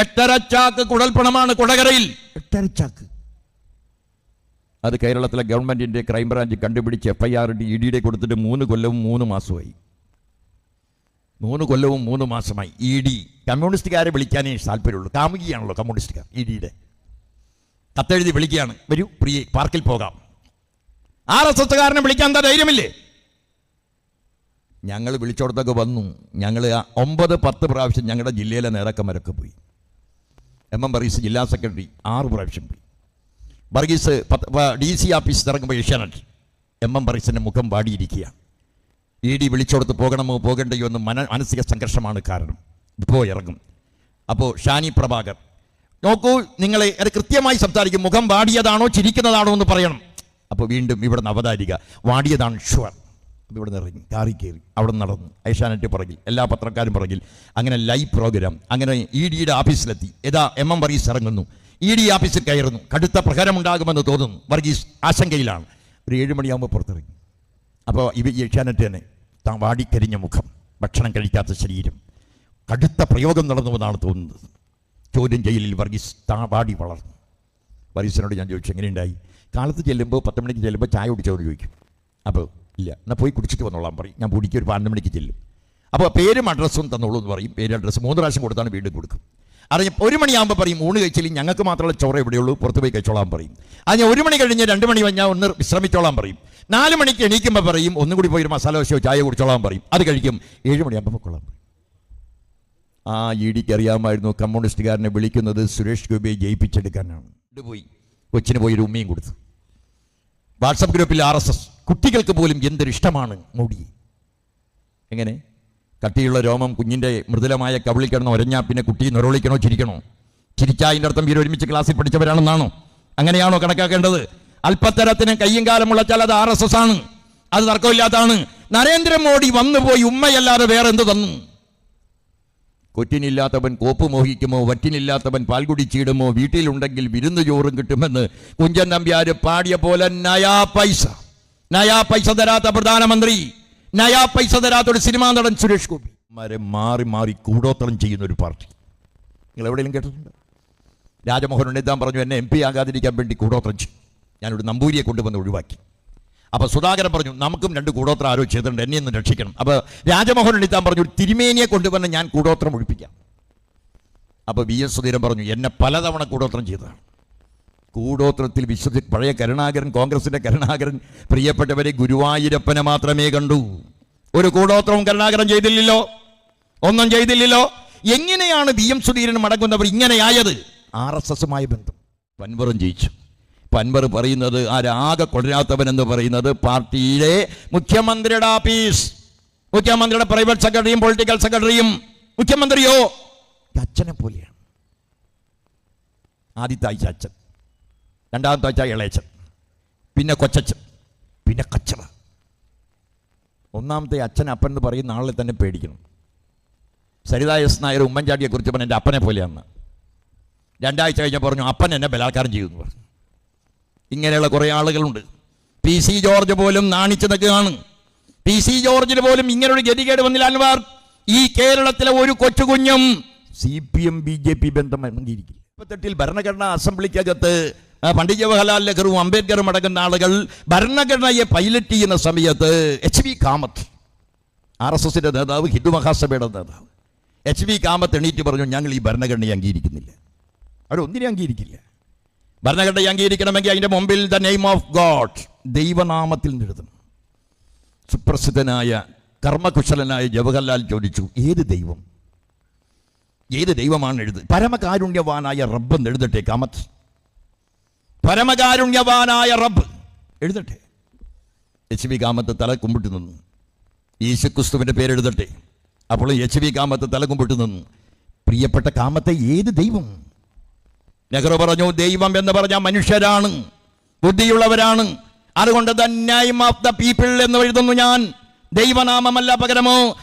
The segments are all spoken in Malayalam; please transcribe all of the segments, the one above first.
8.5 ചാക്ക് കുഴൽപ്പണമാണ് കൊടകരയിൽ. 8.5 ചാക്ക്. അത് കേരളത്തിലെ ഗവൺമെന്റിന്റെ ക്രൈംബ്രാഞ്ച് കണ്ടുപിടിച്ച് FIR ED കൊടുത്തിട്ട് 3 കൊല്ലവും 3 മാസമായി. 3 കൊല്ലവും 3 മാസമായി. ED കമ്മ്യൂണിസ്റ്റുകാരെ വിളിക്കാനേ താല്പര്യമുള്ളൂ. കാമുകിയാണല്ലോ കമ്മ്യൂണിസ്റ്റുകാർ. ED കത്തെഴുതി വിളിക്കുകയാണ്, വരൂ പ്രിയ പാർക്കിൽ പോകാം. RSSകാരനെ വിളിക്കാൻ എന്താ ധൈര്യമില്ലേ? ഞങ്ങൾ വിളിച്ചോടത്തൊക്കെ വന്നു. ഞങ്ങൾ 9-10 പ്രാവശ്യം ഞങ്ങളുടെ ജില്ലയിലെ നേതാക്കന്മാരൊക്കെ പോയി. MM വർഗീസ് ജില്ലാ സെക്രട്ടറി 6 പ്രാവശ്യം പോയി. വർഗീസ് DC ആഫീസിൽ ഇറങ്ങുമ്പോൾ ഏഷ്യാനെറ്റ് MM വർഗീസിൻ്റെ മുഖം വാടിയിരിക്കുകയാണ്. ED വിളിച്ചോടത്ത് പോകണമോ പോകണ്ടയോ എന്ന് മാനസിക സംഘർഷമാണ് കാരണം. ഇപ്പോൾ ഇറങ്ങും. അപ്പോൾ ഷാനി പ്രഭാകർ, നോക്കൂ, നിങ്ങളെ അത് കൃത്യമായി സംസാരിക്കും. മുഖം വാടിയതാണോ ചിരിക്കുന്നതാണോ എന്ന് പറയണം. അപ്പോൾ വീണ്ടും ഇവിടെ നിന്ന് അവതാരിക, വാടിയതാണ് ഷുവർ. ഇവിടെ നിന്ന് ഇറങ്ങി കാറി കയറി അവിടെ നടന്നു. ഏഷ്യാനെറ്റ് പുറകിൽ, എല്ലാ പത്രക്കാരും പുറകിൽ. അങ്ങനെ ലൈവ് പ്രോഗ്രാം. അങ്ങനെ EDയുടെ ഓഫീസിലെത്തി. ഏതാ MM വർഗീസ് ഇറങ്ങുന്നു. ED ഓഫീസിൽ കയറുന്നു. കടുത്ത പ്രഹരമുണ്ടാകുമെന്ന് തോന്നുന്നു. വർഗീസ് ആശങ്കയിലാണ്. ഒരു 7 മണിയാകുമ്പോൾ പുറത്തിറങ്ങി. അപ്പോൾ ഏഷ്യാനെറ്റ് തന്നെ വാടിക്കരിഞ്ഞ മുഖം, ഭക്ഷണം കഴിക്കാത്ത ശരീരം, കടുത്ത പ്രയോഗം നടന്നുവെന്നാണ് തോന്നുന്നത്. ചോദ്യം ചെയ്യലിൽ വർഗീസ് വാടി വളർന്നു. വർഗീസിനോട് ഞാൻ ചോദിച്ചു, എങ്ങനെയുണ്ടായി? കാലത്ത് ചെല്ലുമ്പോൾ 10 മണിക്ക് ചെല്ലുമ്പോൾ ചായ കുടിച്ചവർ ചോദിക്കും. അപ്പോൾ ഇല്ല, എന്നാൽ പോയി കുടിച്ചിട്ട് വന്നോളാൻ പറയും. ഞാൻ കുടിക്ക് ഒരു 12 മണിക്ക് ചെല്ലും. അപ്പോൾ പേരും അഡ്രസ്സും തന്നോളൂ എന്ന് പറയും. പേര് അഡ്രസ്സ് 3 പ്രാവശ്യം കൊടുത്താണ് വീണ്ടും കൊടുക്കും. അത് 1 മണിയാകുമ്പോൾ പറയും, ഊണ് കഴിച്ചില്ലെങ്കിൽ ഞങ്ങൾക്ക് മാത്രമല്ല ചോറ് എവിടെയുള്ളൂ, പുറത്ത് പോയി കഴിച്ചോളാൻ പറയും. അത് 1 മണി കഴിഞ്ഞ് 2 മണി കഴിഞ്ഞാൽ ഒന്ന് വിശ്രമിച്ചോളാൻ പറയും. 4 മണിക്ക് എണീക്കുമ്പോൾ പറയും, ഒന്നും കൂടി പോയി ഒരു മസാല ദോശയോ ചായ കുടിച്ചോളാൻ പറയും. അത് കഴിക്കും. 7 മണിയാകുമ്പോൾ പൊക്കോളാൻ പറയും. EDക്ക് അറിയാമായിരുന്നു കമ്മ്യൂണിസ്റ്റുകാരനെ വിളിക്കുന്നത് സുരേഷ് ഗോപിയെ ജയിപ്പിച്ചെടുക്കാനാണ്. പോയി കൊച്ചിന് പോയി ഒരു ഉമ്മയും കൊടുത്തു. വാട്സപ്പ് ഗ്രൂപ്പിൽ RSS കുട്ടികൾക്ക് പോലും എന്തൊരിഷ്ടമാണ് മോഡിയെ. എങ്ങനെ? കട്ടിയുള്ള രോമം കുഞ്ഞിൻ്റെ മൃദുലമായ കവിളിൽ കിടന്ന് ഒരഞ്ഞാൽ പിന്നെ കുട്ടി നിറവിളിക്കണോ ചിരിക്കണോ? ചിരിച്ചായതിൻ്റെ അർത്ഥം ഇവർ ഒരുമിച്ച് ക്ലാസ്സിൽ പഠിച്ചവരാണെന്നാണോ? അങ്ങനെയാണോ കണക്കാക്കേണ്ടത്? അല്പത്തരത്തിന് കയ്യും കാലം മുളച്ചാൽ അത് RSS ആണ്. അത് തർക്കമില്ലാത്തതാണ്. നരേന്ദ്രമോദി വന്നുപോയി ഉമ്മയല്ലാതെ വേറെ എന്ത് തന്നു? കൊറ്റിനില്ലാത്തവൻ കോപ്പ് മോഹിക്കുമോ, വറ്റിനില്ലാത്തവൻ പാൽകുടി ചീടുമോ, വീട്ടിലുണ്ടെങ്കിൽ വിരുന്ന് ചോറും കിട്ടുമെന്ന് കുഞ്ചൻ നമ്പ്യാർ പാടിയ പോലെ നയാ പൈസ തരാത്ത പ്രധാനമന്ത്രി, നയാ പൈസ തരാത്ത ഒരു സിനിമാ നടൻ സുരേഷ് ഗോപി. മാറി മാറി കൂടോത്രം ചെയ്യുന്ന ഒരു പാർട്ടി നിങ്ങൾ എവിടെയെങ്കിലും കേട്ടിട്ടുണ്ട്? രാജമോഹൻ ഉണ്ണിത്താൻ പറഞ്ഞു, എന്നെ MP ആകാതിരിക്കാൻ വേണ്ടി കൂടോത്രം ചെയ്യും. ഞാനൊരു നമ്പൂരിയെ കൊണ്ടുവന്ന് ഒഴിവാക്കി. അപ്പോൾ സുധാകരൻ പറഞ്ഞു, നമുക്കും 2 കൂടോത്രം ആരോ ചെയ്തിട്ടുണ്ട്, എന്നെ ഒന്ന് രക്ഷിക്കണം. അപ്പോൾ രാജമോഹൻ ഉണ്ണിത്താൻ പറഞ്ഞു, ഒരു തിരുമേനിയെ കൊണ്ടുവന്ന് ഞാൻ കൂടോത്രം ഒഴിപ്പിക്കാം. അപ്പോൾ VS സുധീരൻ പറഞ്ഞു, എന്നെ പലതവണ കൂടോത്രം ചെയ്തതാണ്. കൂടോത്രത്തിൽ പഴയ കരുണാകരൻ, കോൺഗ്രസിൻ്റെ കരുണാകരൻ, പ്രിയപ്പെട്ടവരെ ഗുരുവായൂരപ്പനെ മാത്രമേ കണ്ടു. ഒരു കൂടോത്രവും കരുണാകരൻ ചെയ്തില്ലല്ലോ, ഒന്നും ചെയ്തില്ലല്ലോ. എങ്ങനെയാണ് VM സുധീരൻ മടങ്ങുന്നവർ ഇങ്ങനെയായത്? RSSുമായി ബന്ധം. പൻവറും ജയിച്ചു. പൻവർ പറയുന്നത്, ആരാകെ കൊള്ളരാത്തവൻ എന്ന് പറയുന്നത് പാർട്ടിയിലെ മുഖ്യമന്ത്രിയുടെ ഓഫീസ്, മുഖ്യമന്ത്രിയുടെ പ്രൈവറ്റ് സെക്രട്ടറിയും പൊളിറ്റിക്കൽ സെക്രട്ടറിയും. മുഖ്യമന്ത്രിയോ അച്ഛനെ പോലെയാണ്. ആദ്യത്തെ ആഴ്ച അച്ഛൻ, രണ്ടാമത്തെ ആഴ്ച ഇളയച്ചൻ, പിന്നെ കൊച്ചച്ഛൻ, പിന്നെ കച്ചറ. ഒന്നാമത്തെ അച്ഛൻ അപ്പൻ എന്ന് പറയുന്ന ആളെ തന്നെ പേടിക്കണം. സരിതാ S നായർ ഉമ്മൻചാണ്ടിയെ കുറിച്ച് പറഞ്ഞ എൻ്റെ അപ്പനെ പോലെയാണ്. 2 ആഴ്ച കഴിഞ്ഞാൽ പറഞ്ഞു, അപ്പൻ എന്നെ ബലാത്കാരം ചെയ്യുമെന്ന് പറഞ്ഞു. ഇങ്ങനെയുള്ള കുറേ ആളുകളുണ്ട്. PC ജോർജ് പോലും നാണിച്ചു നിൽക്കുകയാണ്. PC ജോർജിന് പോലും ഇങ്ങനൊരു ഗതികേട് വന്നില്ല. അൻവർ, ഈ കേരളത്തിലെ ഒരു കൊച്ചുകുഞ്ഞും CPM BJP ബന്ധം അംഗീകരിക്കില്ല. 1978 ഭരണഘടനാ അസംബ്ലിക്കകത്ത് പണ്ഡിറ്റ് ജവഹർലാൽ നെഹ്റുവും അംബേദ്കറും അടങ്ങുന്ന ആളുകൾ ഭരണഘടനയെ പൈലറ്റ് ചെയ്യുന്ന സമയത്ത് HV കാമത്ത്, RSSന്റെ നേതാവ്, ഹിന്ദു മഹാസഭയുടെ നേതാവ്, HV കാമത്ത് എണീറ്റ് പറഞ്ഞു, ഞങ്ങൾ ഈ ഭരണഘടനയെ അംഗീകരിക്കുന്നില്ല. അവരൊന്നിനെ അംഗീകരിക്കില്ല. ഭരണഘടനയെ അംഗീകരിക്കണമെങ്കിൽ അതിൻ്റെ മുമ്പിൽ ദ നെയിം ഓഫ് ഗോഡ്, ദൈവനാമത്തിൽ എഴുതണം. സുപ്രസിദ്ധനായ കർമ്മകുശലനായ ജവഹർലാൽ ചോദിച്ചു, ഏത് ദൈവം, ഏത് ദൈവമാണ് എഴുതുന്നത്? പരമകാരുണ്യവാനായ റബ്ബ് എന്ന് എഴുതട്ടെ കാമത്ത്, പരമകാരുണ്യവാനായ റബ്ബ് എഴുതട്ടെ. HV കാമത്ത് തല കുമ്പിട്ട് നിന്നു. യേശുക്രിസ്തുവിൻ്റെ പേരെഴുതട്ടെ. അപ്പോൾ HV കാമത്ത് തല കുമ്പിട്ട് നിന്നു. പ്രിയപ്പെട്ട കാമത്തെ, ഏത് ദൈവം? നെഹ്റു പറഞ്ഞു, ദൈവം എന്ന് പറഞ്ഞാൽ മനുഷ്യരാണ്, ബുദ്ധിയുള്ളവരാണ്. അതുകൊണ്ട് the name of the people എന്ന് എഴുതുന്നു ഞാൻ. ദൈവനാമമല്ല, പകരമോ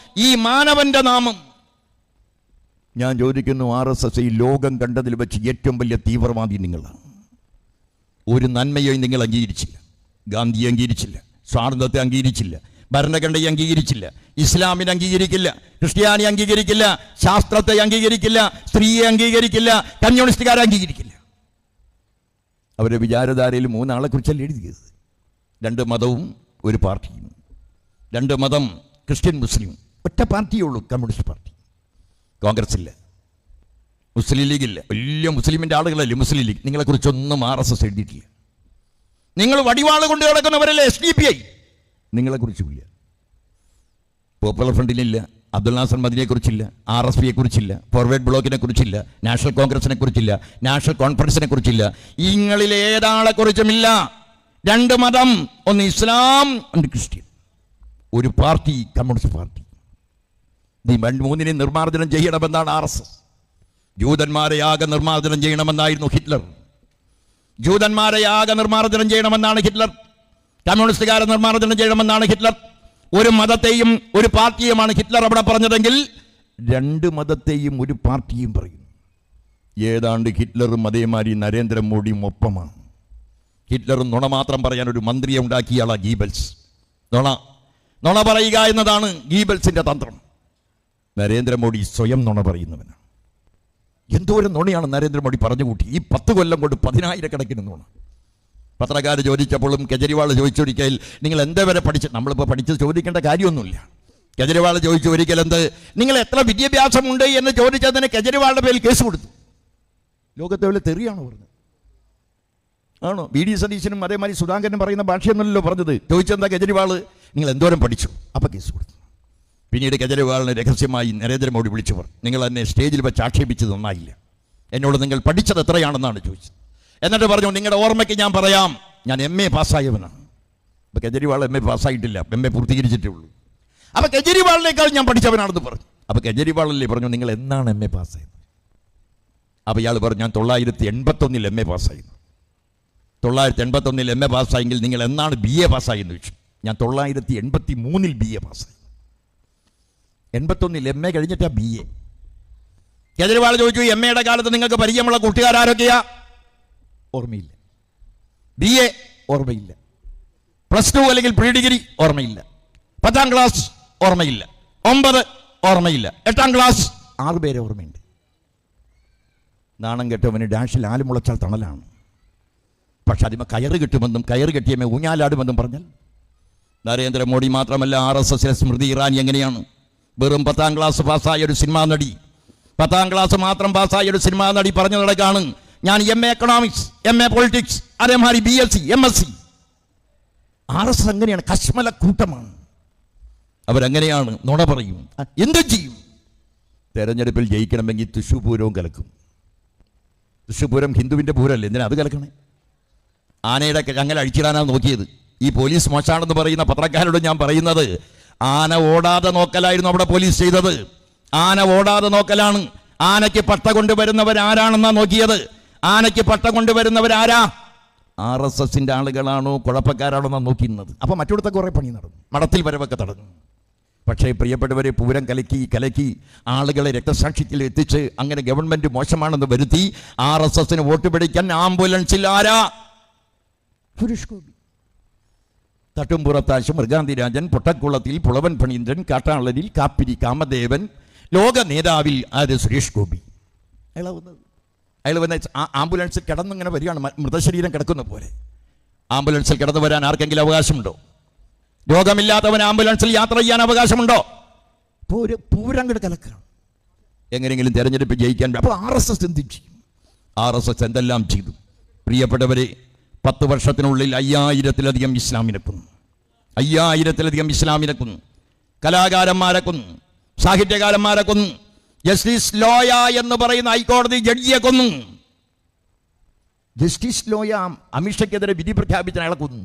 ഈ മാനവന്റെ നാമം. ഞാൻ ചോദിക്കുന്നു, RSS ഈ ലോകം കണ്ടതിൽ വെച്ച് ഏറ്റവും വലിയ തീവ്രവാദി നിങ്ങളാണ്. ഒരു നന്മയെയും നിങ്ങൾ അംഗീകരിച്ചില്ല. ഗാന്ധിയെ അംഗീകരിച്ചില്ല, സ്വാതന്ത്ര്യത്തെ അംഗീകരിച്ചില്ല, ഭരണഘടനയെ അംഗീകരിച്ചില്ല, ഇസ്ലാമിനെ അംഗീകരിക്കില്ല, ക്രിസ്ത്യാനി അംഗീകരിക്കില്ല, ശാസ്ത്രത്തെ അംഗീകരിക്കില്ല, സ്ത്രീയെ അംഗീകരിക്കില്ല, കമ്മ്യൂണിസ്റ്റുകാരെ അംഗീകരിക്കില്ല. അവരുടെ വിചാരധാരയിൽ 3 ആളെ കുറിച്ചല്ല എഴുതിയത്. 2 മതവും 1 പാർട്ടിയും. 2 മതം ക്രിസ്ത്യൻ മുസ്ലിം. ഒറ്റ പാർട്ടിയേ ഉള്ളൂ, കമ്മ്യൂണിസ്റ്റ് പാർട്ടി. കോൺഗ്രസ് ഇല്ല, മുസ്ലിം ലീഗ് ഇല്ല. വലിയ മുസ്ലിമിൻ്റെ ആളുകളല്ലേ മുസ്ലിം ലീഗ്. നിങ്ങളെക്കുറിച്ചൊന്നും RSS എഴുതിയിട്ടില്ല. നിങ്ങൾ വടിവാള് കൊണ്ട് കിടക്കുന്നവരല്ലേ SDPI, നിങ്ങളെക്കുറിച്ചുമില്ല. പോപ്പുലർ ഫ്രണ്ടിനില്ല, അബ്ദുൽ നാസർ മദീനിയെ കുറിച്ചില്ല, RSPയെ കുറിച്ചില്ല, ഫോർവേഡ് ബ്ലോക്കിനെ കുറിച്ചില്ല, നാഷണൽ കോൺഗ്രസിനെ കുറിച്ചില്ല, നാഷണൽ കോൺഫറൻസിനെ കുറിച്ചില്ല. ഇങ്ങളിൽ ഏതാളെ കുറിച്ചുമില്ല. 2 മതം, ഒന്ന് ഇസ്ലാം, ഒന്ന് ക്രിസ്ത്യൻ. 1 party, communist party. ഈ 3നെ നിർമ്മാർജ്ജനം ചെയ്യണമെന്നാണ് RSS. ജൂതന്മാരെ ആകെ നിർമ്മാർജ്ജനം ചെയ്യണമെന്നായിരുന്നു ഹിറ്റ്ലർ. ജൂതന്മാരെ ആകെ നിർമ്മാർജ്ജനം ചെയ്യണമെന്നാണ് ഹിറ്റ്ലർ. കമ്മ്യൂണിസ്റ്റുകാരെ നിർമ്മാർജ്ജനം ചെയ്യണമെന്നാണ് ഹിറ്റ്ലർ. 1 മതത്തെയും 1 പാർട്ടിയുമാണ് ഹിറ്റ്ലർ അവിടെ പറഞ്ഞതെങ്കിൽ 2 മതത്തെയും 1 പാർട്ടിയും പറയും. ഏതാണ്ട് ഹിറ്റ്ലറും അതേമാതിരി നരേന്ദ്രമോദിയും ഒപ്പമാണ്. ഹിറ്റ്ലറും നുണ മാത്രം പറയാൻ ഒരു മന്ത്രിയെ ഉണ്ടാക്കിയാളാ ഗീബൽസ്. നുണ പറയുക എന്നതാണ് ഗീബൽസിന്റെ തന്ത്രം. നരേന്ദ്രമോദി സ്വയം നുണ പറയുന്നവനാണ്. എന്തോരം നുണയാണ് നരേന്ദ്രമോദി പറഞ്ഞുകൂട്ടി. ഈ 10 കൊല്ലം കൊണ്ട് 10,000 നുണ. പത്രക്കാർ ചോദിച്ചപ്പോഴും കെജ്രിവാൾ ചോദിച്ചൊരിക്കൽ നിങ്ങൾ എന്താ വരെ പഠിച്ച്, നമ്മളിപ്പോൾ പഠിച്ച് ചോദിക്കേണ്ട കാര്യമൊന്നുമില്ല. കെജ്രിവാൾ ചോദിച്ചു ഒരിക്കൽ നിങ്ങൾ എത്ര വിദ്യാഭ്യാസമുണ്ട് എന്ന് ചോദിച്ചതിന് കെജ്രിവാളിന്റെ പേരിൽ കേസ് കൊടുത്തു. ലോകത്തെ വലിയ തെറിയാണോ പറഞ്ഞത്? ആണോ? VD സതീശനും അതേമാതിരി സുധാകരനും പറയുന്ന ഭാഷയൊന്നുമല്ലോ പറഞ്ഞത്. ചോദിച്ചെന്താ കെജ്രിവാൾ നിങ്ങൾ എന്തോരം പഠിച്ചു? അപ്പം കേസ് കൊടുത്തു. പിന്നീട് കെജ്രിവാളിനെ രഹസ്യമായി നരേന്ദ്രമോദി വിളിച്ചു പറഞ്ഞു, നിങ്ങൾ എന്നെ സ്റ്റേജിൽ വെച്ച് ആക്ഷേപിച്ചത് നന്നായില്ല, എന്നോട് നിങ്ങൾ പഠിച്ചത് എത്രയാണെന്നാണ് ചോദിച്ചത്. എന്നിട്ട് പറഞ്ഞു നിങ്ങളുടെ ഓർമ്മയ്ക്ക് ഞാൻ പറയാം, ഞാൻ MA പാസ്സായവനാണ്. അപ്പോൾ കെജ്രിവാൾ MA പാസ്സായിട്ടില്ല, MA പൂർത്തീകരിച്ചിട്ടേ ഉള്ളൂ. അപ്പോൾ കെജ്രിവാളിനേക്കാൾ ഞാൻ പഠിച്ചവനാണെന്ന് പറഞ്ഞു. അപ്പോൾ കെജ്രിവാളല്ലേ പറഞ്ഞു നിങ്ങൾ എന്നാണ് MA പാസ്സായത്? അപ്പോൾ ഇയാൾ പറഞ്ഞു ഞാൻ 1981 MA പാസ്സായിരുന്നു. 1981 MA പാസ്സായെങ്കിൽ നിങ്ങൾ എന്നാണ് BA പാസ്സായെന്ന് ചോദിച്ചു. ഞാൻ 1983 BA പാസ്സായി. 81 MA കഴിഞ്ഞിട്ടാ BA. കെജ്രിവാൾ ചോദിച്ചു MAയുടെ കാലത്ത് നിങ്ങൾക്ക് പരിചയമുള്ള കൂട്ടുകാരൊക്കെയാ? ഓർമ്മയില്ല. BA ഓർമ്മയില്ല. +2 അല്ലെങ്കിൽ പ്രീ ഡിഗ്രി ഓർമ്മയില്ല. 10ാം ക്ലാസ് ഓർമ്മയില്ല. 9 ഓർമ്മയില്ല. 8ാം ക്ലാസ് 6 പേരെ ഓർമ്മയുണ്ട്. നാണം കെട്ടവന് ഡാഷിൽ ആല് മുളച്ചാൽ തണലാണ്. പക്ഷെ അതിമ കയറ് കിട്ടുമെന്നും കയറ് കെട്ടിയമേ ഊഞ്ഞാലാടുമെന്നും പറഞ്ഞാൽ നരേന്ദ്രമോദി മാത്രമല്ല RSSലെ സ്മൃതി ഇറാനി എങ്ങനെയാണ് വെറും 10ാം ക്ലാസ് പാസ്സായ ഒരു സിനിമാ നടി, 10ാം ക്ലാസ് മാത്രം പാസ്സായ ഒരു സിനിമാ നടി പറഞ്ഞു നടക്കാണ് ഞാൻ MA എക്കണോമിക്സ്, MA പൊളിറ്റിക്സ്, അതേമാതിരി BSc, MSc. RSS അങ്ങനെയാണ്, കശ്മല കൂട്ടമാണ്. അവരങ്ങനെയാണ്, നുണ പറയും. എന്തും ചെയ്യും. തെരഞ്ഞെടുപ്പിൽ ജയിക്കണമെങ്കിൽ തൃശ്ശൂർ പൂരവും കലക്കും. തൃശ്ശൂർ പൂരം ഹിന്ദുവിൻ്റെ പൂരമല്ലേ, എന്തിനാ അത് കലക്കണേ? ആനയുടെ ഞങ്ങൾ അഴിച്ചിടാനാണ് നോക്കിയത്. ഈ പോലീസ് മോശമാണെന്ന് പറയുന്ന പത്രക്കാരോട് ഞാൻ പറയുന്നത്, ആന ഓടാതെ നോക്കലായിരുന്നു അവിടെ പോലീസ് ചെയ്തത്. ആന ഓടാതെ നോക്കലാണ്. ആനയ്ക്ക് പട്ട കൊണ്ടുവരുന്നവരാരാണെന്നാ നോക്കിയത്. ആനയ്ക്ക് പട്ട കൊണ്ടുവരുന്നവരാരാ? RSSന്റെ ആളുകളാണോ കുഴപ്പക്കാരാണോ എന്നാണ് നോക്കിയിരുന്നത്. അപ്പോൾ മറ്റിടത്തൊക്കെ കുറേ പണി നടന്നു, മഠത്തിൽ വരവൊക്കെ തടഞ്ഞു. പക്ഷേ പ്രിയപ്പെട്ടവരെ, പൂരം കലക്കി ആളുകളെ രക്തസാക്ഷിത്തിൽ എത്തിച്ച് അങ്ങനെ ഗവൺമെന്റ് മോശമാണെന്ന് വരുത്തി RSSന് വോട്ട് പിടിക്കാൻ ആംബുലൻസിൽ ആരാ? സുരേഷ് ഗോപി. തട്ടുംപുറത്താശം, മൃഗാന്തിരാജൻ, പൊട്ടക്കുളത്തിൽ പുളവൻ ഫണീന്ദ്രൻ, കാട്ടാളരിൽ കാപ്പിരി കാമദേവൻ, ലോക നേതാവിൽ ആര്? സുരേഷ് ഗോപി. അയാൾ വന്ന് ആംബുലൻസിൽ കിടന്നിങ്ങനെ വരികയാണ്, മൃതശരീരം കിടക്കുന്ന പോലെ. ആംബുലൻസിൽ കിടന്നു വരാൻ ആർക്കെങ്കിലും അവകാശമുണ്ടോ? രോഗമില്ലാത്തവൻ ആംബുലൻസിൽ യാത്ര ചെയ്യാൻ അവകാശമുണ്ടോ? പൂരങ്ങട് കലക്കണം. എങ്ങനെയെങ്കിലും തെരഞ്ഞെടുപ്പ് ജയിക്കാൻ. അപ്പോൾ RSS എന്ത് ചെയ്യും? RSS എന്തെല്ലാം ചെയ്തു? പ്രിയപ്പെട്ടവരെ, 10 വർഷത്തിനുള്ളിൽ 5000-ലധികം ഇസ്ലാമിനെ കൊന്നു. 5000-ലധികം ഇസ്ലാമിനെ കൊന്നു. കലാകാരന്മാരെ കൊന്നു, സാഹിത്യകാരന്മാരെ കൊന്നു, ജസ്റ്റിസ് ലോയ എന്ന് പറയുന്ന ഹൈക്കോടതി ജഡ്ജിയെ കൊന്നു. ജസ്റ്റിസ് ലോയ അമിഷയ്ക്കെതിരെ വിധി പ്രഖ്യാപിച്ച അയാളെ കൊന്നു.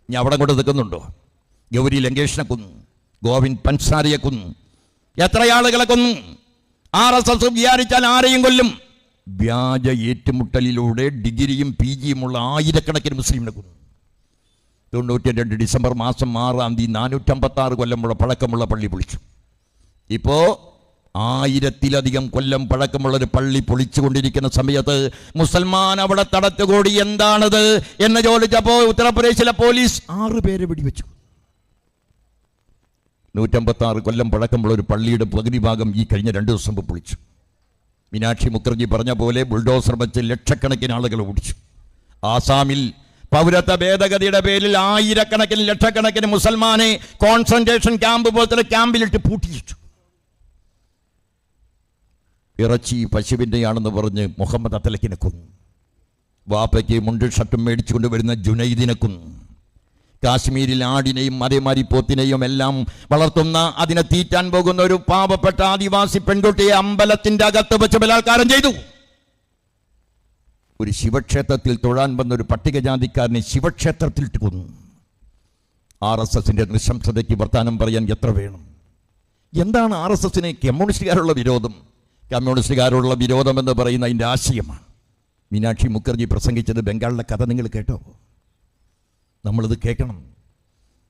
ഞാൻ അവിടെ കൊണ്ട് നിൽക്കുന്നുണ്ടോ? ഗൗരി ലങ്കേഷിനെ കൊന്നു, ഗോവിന്ദ് പൻസാരിയെ കൊന്നു, എത്രയാളുകളെ കൊന്നു. RSS വിചാരിച്ചാൽ ആരെയും കൊല്ലും. വ്യാജ ഏറ്റുമുട്ടലിലൂടെ ഡിഗ്രിയും PGയും ഉള്ള ആയിരക്കണക്കിന് മുസ്ലിമിനെ കൊന്നു. 92 ഡിസംബർ മാസം 6-ാം തീയതി 456 കൊല്ലമുള്ള പഴക്കമുള്ള പള്ളി പൊളിച്ചു. ഇപ്പോൾ 1000-ലധികം കൊല്ലം പഴക്കമുള്ളൊരു പള്ളി പൊളിച്ചുകൊണ്ടിരിക്കുന്ന സമയത്ത് മുസൽമാൻ അവിടെ തടത്തുകൂടി. എന്താണത് എന്ന് ചോദിച്ചപ്പോൾ ഉത്തർപ്രദേശിലെ പോലീസ് 6 പേരെ വെടിവെച്ചു. 156 കൊല്ലം പഴക്കമുള്ള ഒരു പള്ളിയുടെ പകുതി ഭാഗം ഈ കഴിഞ്ഞ 2 ദിവസം മുമ്പ് പൊളിച്ചു. മീനാക്ഷി മുഖർജി പറഞ്ഞ പോലെ ബുൾഡോസർ വെച്ച് ലക്ഷക്കണക്കിന് ആളുകൾ ഓടിച്ചു. ആസാമിൽ പൗരത്വ ഭേദഗതിയുടെ പേരിൽ ആയിരക്കണക്കിന് ലക്ഷക്കണക്കിന് മുസൽമാനെ കോൺസെൻട്രേഷൻ ക്യാമ്പ് പോലത്തെ ക്യാമ്പിലിട്ട് പൂട്ടിയിട്ടു. ഇറച്ചി പശുവിൻ്റെയാണെന്ന് പറഞ്ഞ് മുഹമ്മദ് അത്തലക്കിനെ കൊന്നു. വാപ്പയ്ക്ക് മുണ്ടും ഷർട്ടും മേടിച്ചു കൊണ്ടുവരുന്ന ജുനൈദിനെ കൊന്നു. കാശ്മീരിൽ ആടിനെയും അതേമാതിരി പോത്തിനെയും എല്ലാം വളർത്തുന്ന, അതിനെ തീറ്റാൻ പോകുന്ന ഒരു പാവപ്പെട്ട ആദിവാസി പെൺകുട്ടിയെ അമ്പലത്തിൻ്റെ അകത്ത് വെച്ച് ബലാത്കാരം ചെയ്തു. ഒരു ശിവക്ഷേത്രത്തിൽ തൊഴാൻ വന്ന ഒരു പട്ടികജാതിക്കാരനെ ശിവക്ഷേത്രത്തിൽ കൊന്നു. RSSന്റെ നിശംസതയ്ക്ക് വർത്താനം പറയാൻ എത്ര വേണം? എന്താണ് RSSന് കമ്മ്യൂണിസ്റ്റുകാരുള്ള വിരോധം? കമ്മ്യൂണിസ്റ്റുകാരുള്ള വിരോധം എന്ന് പറയുന്ന അതിൻ്റെ ആശയമാണ്. മീനാക്ഷി മുഖർജി പ്രസംഗിച്ചത് ബംഗാളിലെ കഥ നിങ്ങൾ കേട്ടോ? നമ്മളിത് കേൾക്കണം.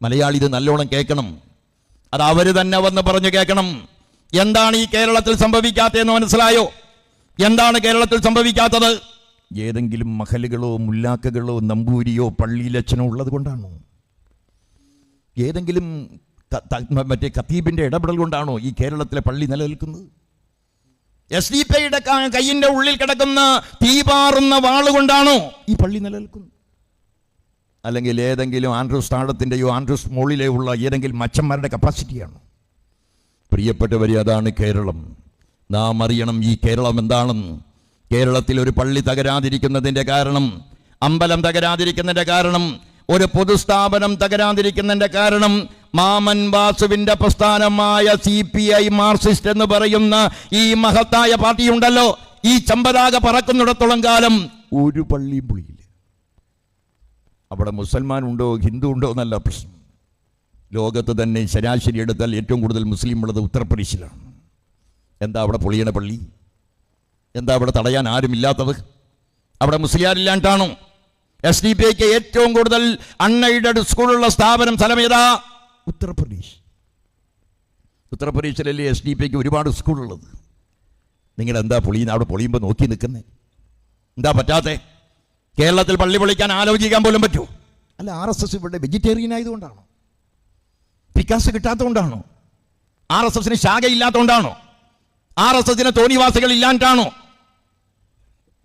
മലയാളി ഇത് നല്ലോണം കേൾക്കണം. അത് അവർ തന്നെ വന്ന് പറഞ്ഞു കേൾക്കണം. എന്താണ് ഈ കേരളത്തിൽ സംഭവിക്കാത്തതെന്ന് മനസ്സിലായോ? എന്താണ് കേരളത്തിൽ സംഭവിക്കാത്തത്? ഏതെങ്കിലും മഹലുകളോ മുല്ലാക്കകളോ നമ്പൂരിയോ പള്ളിയിലച്ഛനോ ഉള്ളത് കൊണ്ടാണോ? ഏതെങ്കിലും മറ്റേ ഖത്തീബിൻ്റെ ഇടപെടൽ കൊണ്ടാണോ ഈ കേരളത്തിലെ പള്ളി നിലനിൽക്കുന്നത്? SDPയുടെ കയ്യിൻ്റെ ഉള്ളിൽ കിടക്കുന്ന തീപാറുന്ന വാളുകൊണ്ടാണോ ഈ പള്ളി നിലനിൽക്കുന്നത്? അല്ലെങ്കിൽ ഏതെങ്കിലും ആൻഡ്രൂസ് താഴത്തിൻ്റെയോ ആൻഡ്രൂസ് മോളിലോ ഉള്ള ഏതെങ്കിലും മച്ചന്മാരുടെ കപ്പാസിറ്റിയാണോ? പ്രിയപ്പെട്ടവരെ, അതാണ് കേരളം. നാം അറിയണം ഈ കേരളം എന്താണെന്ന്. കേരളത്തിൽ ഒരു പള്ളി തകരാതിരിക്കുന്നതിൻ്റെ കാരണം, അമ്പലം തകരാതിരിക്കുന്നതിൻ്റെ കാരണം, ഒരു പൊതുസ്ഥാപനം തകരാതിരിക്കുന്നതിൻ്റെ കാരണം മാമൻ വാസുവിൻ്റെ പ്രസ്ഥാനമായ CPI മാർക്സിസ്റ്റ് എന്ന് പറയുന്ന ഈ മഹത്തായ പാർട്ടിയുണ്ടല്ലോ, ഈ ചമ്പതാക പറക്കുന്നിടത്തോളം കാലം ഒരു പള്ളിയും പൊളിയില്ല. അവിടെ മുസൽമാൻ ഉണ്ടോ ഹിന്ദു ഉണ്ടോ എന്നല്ല പ്രശ്നം. ലോകത്ത് തന്നെ ശരാശരി എടുത്താൽ ഏറ്റവും കൂടുതൽ മുസ്ലിം ഉള്ളത് ഉത്തർപ്രദേശിലാണ്. എന്താ അവിടെ പൊളിയണ പള്ളി? എന്താ അവിടെ തടയാൻ ആരുമില്ലാത്തത്? അവിടെ മുസ്ലിയാരില്ലാണ്ടാണോ? SDPക്ക് ഏറ്റവും കൂടുതൽ അൺഎയ്ഡഡ് സ്കൂളുള്ള സ്ഥാപനം സ്ഥലം ഏതാ? ഉത്തർപ്രദേശ്. ഉത്തർപ്രദേശിലല്ലേ SDPക്ക് ഒരുപാട് സ്കൂളുള്ളത്. നിങ്ങൾ എന്താ പൊളിയുന്ന? അവിടെ പൊളിയുമ്പോൾ നോക്കി നിൽക്കുന്നേ എന്താ പറ്റാത്തെ? കേരളത്തിൽ പള്ളി പൊളിക്കാൻ ആലോചിക്കാൻ പോലും പറ്റുമോ? അല്ല, RSS ഇവിടെ വെജിറ്റേറിയൻ ആയതുകൊണ്ടാണോ? പിക്കാസ് കിട്ടാത്തതുകൊണ്ടാണോ? RSSന് ശാഖയില്ലാത്തതുകൊണ്ടാണോ? RSSന് തോന്നിവാസികൾ ഇല്ലാണ്ടാണോ?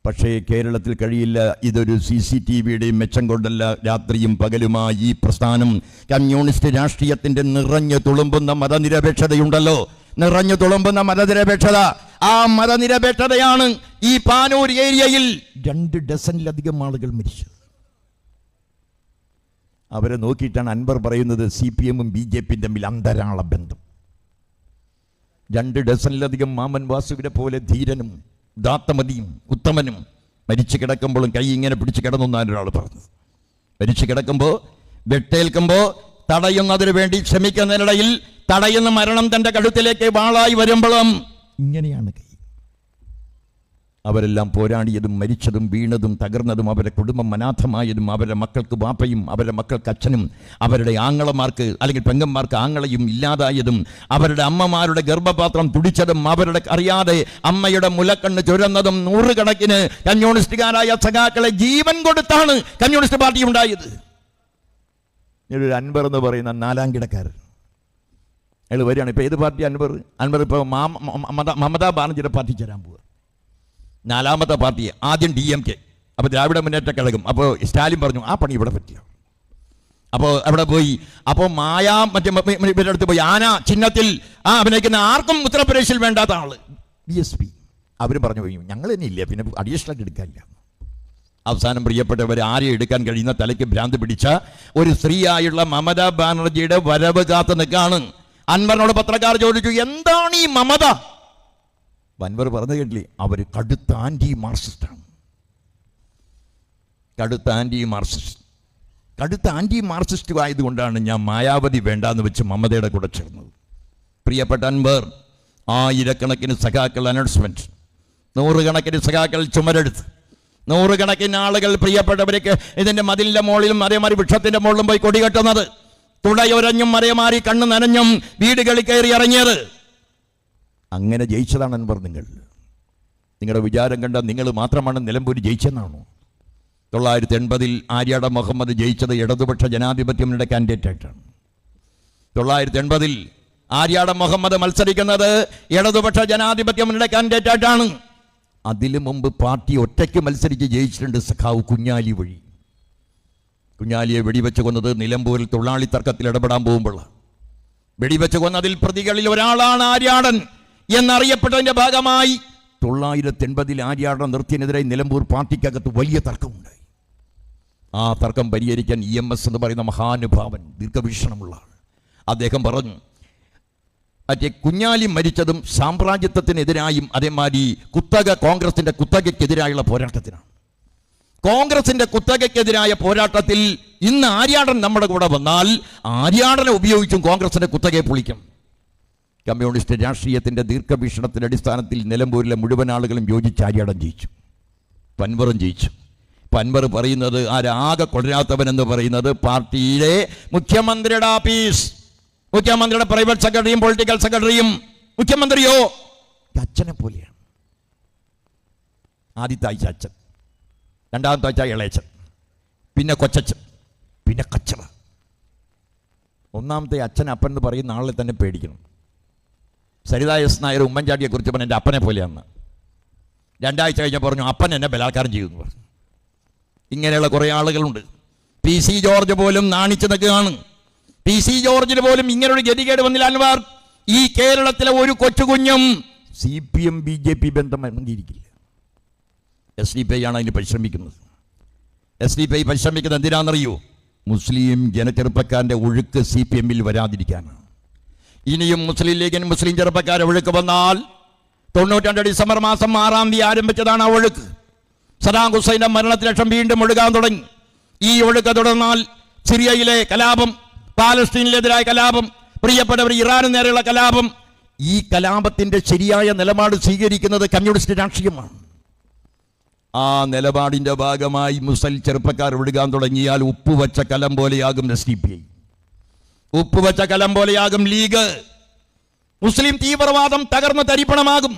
പക്ഷേ കേരളത്തിൽ കഴിയില്ല. ഇതൊരു CCTVയുടെയും മെച്ചം കൊണ്ടല്ല. രാത്രിയും പകലുമായി ഈ പ്രസ്ഥാനം, കമ്മ്യൂണിസ്റ്റ് രാഷ്ട്രീയത്തിൻ്റെ നിറഞ്ഞു തുളുമ്പുന്ന മതനിരപേക്ഷതയുണ്ടല്ലോ, നിറഞ്ഞു തുളുമ്പുന്ന മതനിരപേക്ഷത, ആ മതനിരപേക്ഷതയാണ് ഈ പാനൂർ ഏരിയയിൽ 2 ഡസനിലധികം ആളുകൾ മരിച്ചത്. അവരെ നോക്കിയിട്ടാണ് അൻവർ പറയുന്നത് CPMഉം BJPയും തമ്മിൽ അന്തരാള ബന്ധം. 2 ഡസനിലധികം മാമൻ വാസുവിനെ പോലെ ധീരനും ദാത്തമതിയും ഉത്തമനും മരിച്ചു കിടക്കുമ്പോഴും കൈ ഇങ്ങനെ പിടിച്ച് കിടന്നു എന്നാണ് ഒരാൾ പറഞ്ഞത്. മരിച്ചു കിടക്കുമ്പോൾ, വെട്ടേൽക്കുമ്പോൾ തടയുന്നതിന് വേണ്ടി ശ്രമിക്കുന്നതിനിടയിൽ തടയുന്ന മരണം തൻ്റെ കഴുത്തിലേക്ക് വാളായി വരുമ്പോഴും ഇങ്ങനെയാണ് കൈ. അവരെല്ലാം പോരാടിയതും മരിച്ചതും വീണതും തകർന്നതും അവരുടെ കുടുംബം അനാഥമായതും അവരുടെ മക്കൾക്ക് ബാപ്പയും അവരുടെ മക്കൾക്ക് അച്ഛനും അവരുടെ ആങ്ങളമാർക്ക് അല്ലെങ്കിൽ പെങ്ങന്മാർക്ക് ആങ്ങളയും ഇല്ലാതായതും അവരുടെ അമ്മമാരുടെ ഗർഭപാത്രം തുടിച്ചതും അവരുടെ അറിയാതെ അമ്മയുടെ മുലക്കണ്ണ് ചുരന്നതും നൂറുകണക്കിന് കമ്മ്യൂണിസ്റ്റുകാരായ സഖാക്കളെ ജീവൻ കൊടുത്താണ് കമ്മ്യൂണിസ്റ്റ് പാർട്ടി ഉണ്ടായത്. ഒരു അൻവർ എന്ന് പറയുന്ന 4ാം കിടക്കാരൻ അയാൾ വരികയാണ്. ഇപ്പോൾ ഏത് പാർട്ടി അൻവർ ഇപ്പോൾ മമതാ ബാനർജിയുടെ പാർട്ടി ചേരാൻ പോവുക. 4ാമത്തെ പാർട്ടി ആദ്യം DMK, അപ്പോൾ ദ്രാവിഡ മുന്നേറ്റ കഴകം. അപ്പോൾ സ്റ്റാലിൻ പറഞ്ഞു ആ പണി ഇവിടെ പറ്റിയ. അപ്പോൾ അവിടെ പോയി, അപ്പോൾ ഇവരുടെ അടുത്ത് പോയി ആന ചിഹ്നത്തിൽ അഭിനയിക്കുന്ന ആർക്കും ഉത്തർപ്രദേശിൽ വേണ്ടാത്ത ആള് BSP. അവർ പറഞ്ഞു പോയി ഞങ്ങൾ തന്നെ ഇല്ല, പിന്നെ അഡീഷണൽ എടുക്കാനില്ല. അവസാനം പ്രിയപ്പെട്ടവർ ആരെ എടുക്കാൻ കഴിയുന്ന തലയ്ക്ക് ഭ്രാന്ത് പിടിച്ച ഒരു സ്ത്രീയായുള്ള മമതാ ബാനർജിയുടെ വരവ് കാത്ത് നിൽക്കാണ്. അൻവറിനോട് പത്രക്കാർ ചോദിച്ചു എന്താണ് ഈ മമത? അൻവർ പറഞ്ഞു കേട്ടില്ലേ, അവർ കടുത്ത ആന്റി മാർക്സിസ്റ്റാണ്. കടുത്ത ആന്റി മാർക്സിസ്റ്റ് ആയതുകൊണ്ടാണ് ഞാൻ മായാവതി വേണ്ടാന്ന് വെച്ച് മമതയുടെ കൂടെ ചേർന്നത്. പ്രിയപ്പെട്ട അൻവർ, ആയിരക്കണക്കിന് സഖാക്കൾ അനൗൺസ്മെന്റ്, 100 കണക്കിന് സഖാക്കൾ ചുമരെടുത്ത്, 100 കണക്കിന് ആളുകൾ പ്രിയപ്പെട്ടവർക്ക് ഇതിൻ്റെ മതിലിൻ്റെ മുകളിലും അതേമാതിരി വൃക്ഷത്തിൻ്റെ മുകളിലും പോയി കൊടികെട്ടുന്നത്, തുടയൊരഞ്ഞും മറയമാറി കണ്ണു നനഞ്ഞും വീടുകളിൽ കയറി ഇറങ്ങിയത്. അങ്ങനെ ജയിച്ചതാണ് അൻവർ. നിങ്ങളുടെ വിചാരം കണ്ട നിങ്ങൾ മാത്രമാണ് നിലമ്പൂർ ജയിച്ചെന്നാണോ? 1980 ആര്യാട മുഹമ്മദ് ജയിച്ചത് ഇടതുപക്ഷ ജനാധിപത്യ മുന്നണിയുടെ കാൻഡിഡേറ്റ് ആയിട്ടാണ്. 1980 ആര്യാടൻ മുഹമ്മദ് മത്സരിക്കുന്നത് ഇടതുപക്ഷ ജനാധിപത്യ മുന്നണി കാൻഡിഡേറ്റായിട്ടാണ്. അതിനു മുമ്പ് പാർട്ടി ഒറ്റയ്ക്ക് മത്സരിച്ച് ജയിച്ചിട്ടുണ്ട് സഖാവ് കുഞ്ഞാലി വഴി. കുഞ്ഞാലിയെ വെടിവെച്ച് കൊന്നത് നിലമ്പൂരിൽ തൊഴിലാളി തർക്കത്തിൽ ഇടപെടാൻ പോകുമ്പോൾ വെടിവെച്ച് കൊന്നതിൽ പ്രതികളിൽ ഒരാളാണ് ആര്യാടൻ എന്നറിയപ്പെട്ടതിന്റെ ഭാഗമായി 1980 ആര്യാടൻ നിർത്തിയതിനെതിരെ നിലമ്പൂർ പാർട്ടിക്കകത്ത് വലിയ തർക്കമുണ്ടായി. ആ തർക്കം പരിഹരിക്കാൻ EMS എന്ന് പറയുന്ന മഹാനുഭാവൻ, ദീർഘവീക്ഷണമുള്ള ആൾ, അദ്ദേഹം പറഞ്ഞു, മറ്റേ കുഞ്ഞാലി മരിച്ചതും സാമ്രാജ്യത്വത്തിനെതിരായും അതേമാതിരി കോൺഗ്രസിന്റെ കുത്തകയ്ക്കെതിരായുള്ള പോരാട്ടത്തിനാണ്. കോൺഗ്രസിന്റെ കുത്തകയ്ക്കെതിരായ പോരാട്ടത്തിൽ ഇന്ന് ആര്യാടൻ നമ്മുടെ കൂടെ വന്നാൽ ആര്യാടനെ ഉപയോഗിച്ചും കോൺഗ്രസിന്റെ കുത്തകയെ പൊളിക്കും. കമ്മ്യൂണിസ്റ്റ് രാഷ്ട്രീയത്തിന്റെ ദീർഘവീക്ഷണത്തിന്റെ അടിസ്ഥാനത്തിൽ നിലമ്പൂരിലെ മുഴുവൻ ആളുകളും യോജിച്ച് ആര്യാടൻ ജയിച്ചു, പൻവറും ജയിച്ചു. പൻവർ പറയുന്നത്, ആരാകെ കൊള്ളരാത്തവൻ എന്ന് പറയുന്നത് പാർട്ടിയിലെ മുഖ്യമന്ത്രിയുടെ ആഫീസ്, മുഖ്യമന്ത്രിയുടെ പ്രൈവറ്റ് സെക്രട്ടറിയും പൊളിറ്റിക്കൽ സെക്രട്ടറിയും മുഖ്യമന്ത്രിയോ അച്ഛനെ പോലെയാണ്. ആദ്യത്തെ ആഴ്ച അച്ഛൻ, രണ്ടാമത്തെ ആഴ്ച ഇളയച്ചൻ, പിന്നെ കൊച്ചച്ഛൻ, പിന്നെ കച്ചറ. ഒന്നാമത്തെ അച്ഛൻ അപ്പൻ എന്ന് പറയുന്ന ആളെ തന്നെ പേടിക്കണം. സരിതാ എസ് നായർ ഉമ്മൻചാണ്ടിയെ കുറിച്ച് പറഞ്ഞു എൻ്റെ അപ്പനെ പോലെയാണ്. രണ്ടാഴ്ച കഴിഞ്ഞപ്പോൾ പറഞ്ഞു അപ്പൻ എന്നെ ബലാത്കാരം ചെയ്യുമെന്ന് പറഞ്ഞു. ഇങ്ങനെയുള്ള കുറേ ആളുകളുണ്ട്. PC ജോർജ് പോലും നാണിച്ചു നിൽക്കുകയാണ്. PC ജോർജിന് പോലും ഇങ്ങനൊരു ഗതികേട് വന്നില്ല. അൻവർ, ഈ കേരളത്തിലെ ഒരു കൊച്ചുകുഞ്ഞും CPM BJP ബന്ധം അംഗീകരിക്കില്ല. SDPI ആണ് അതിന് പരിശ്രമിക്കുന്നത്. SDPI പരിശ്രമിക്കുന്നത് എന്തിനാണെന്നറിയോ? മുസ്ലിം ജനചെറുപ്പക്കാരൻ്റെ ഒഴുക്ക് CPM-ൽ വരാതിരിക്കാനാണ്. ഇനിയും മുസ്ലിം ലീഗിന് മുസ്ലിം ചെറുപ്പക്കാരെ ഒഴുക്ക് വന്നാൽ 92 ഡിസംബർ മാസം 6-ാം തീയതി ആരംഭിച്ചതാണ് ആ ഒഴുക്ക്. സദാം ഹുസൈൻ്റെ മരണത്തിന് ശേഷം വീണ്ടും ഒഴുകാൻ തുടങ്ങി. ഈ ഒഴുക്ക് തുടർന്നാൽ സിറിയയിലെ കലാപം, പാലസ്തീനിലെതിരായ കലാപം, പ്രിയപ്പെട്ടവർ ഇറാന് നേരെയുള്ള കലാപം, ഈ കലാപത്തിന്റെ ശരിയായ നിലപാട് സ്വീകരിക്കുന്നത് കമ്മ്യൂണിസ്റ്റ് രാഷ്ട്രീയമാണ്. ആ നിലപാടിന്റെ ഭാഗമായി മുസ്ലിം ചെറുപ്പക്കാർ ഒഴുകാൻ തുടങ്ങിയാൽ ഉപ്പുവച്ച കലം പോലെയാകും SDPI, ഉപ്പുവച്ച കലം പോലെയാകും ലീഗ്. മുസ്ലിം തീവ്രവാദം തകർന്ന് തരിപ്പണമാകും.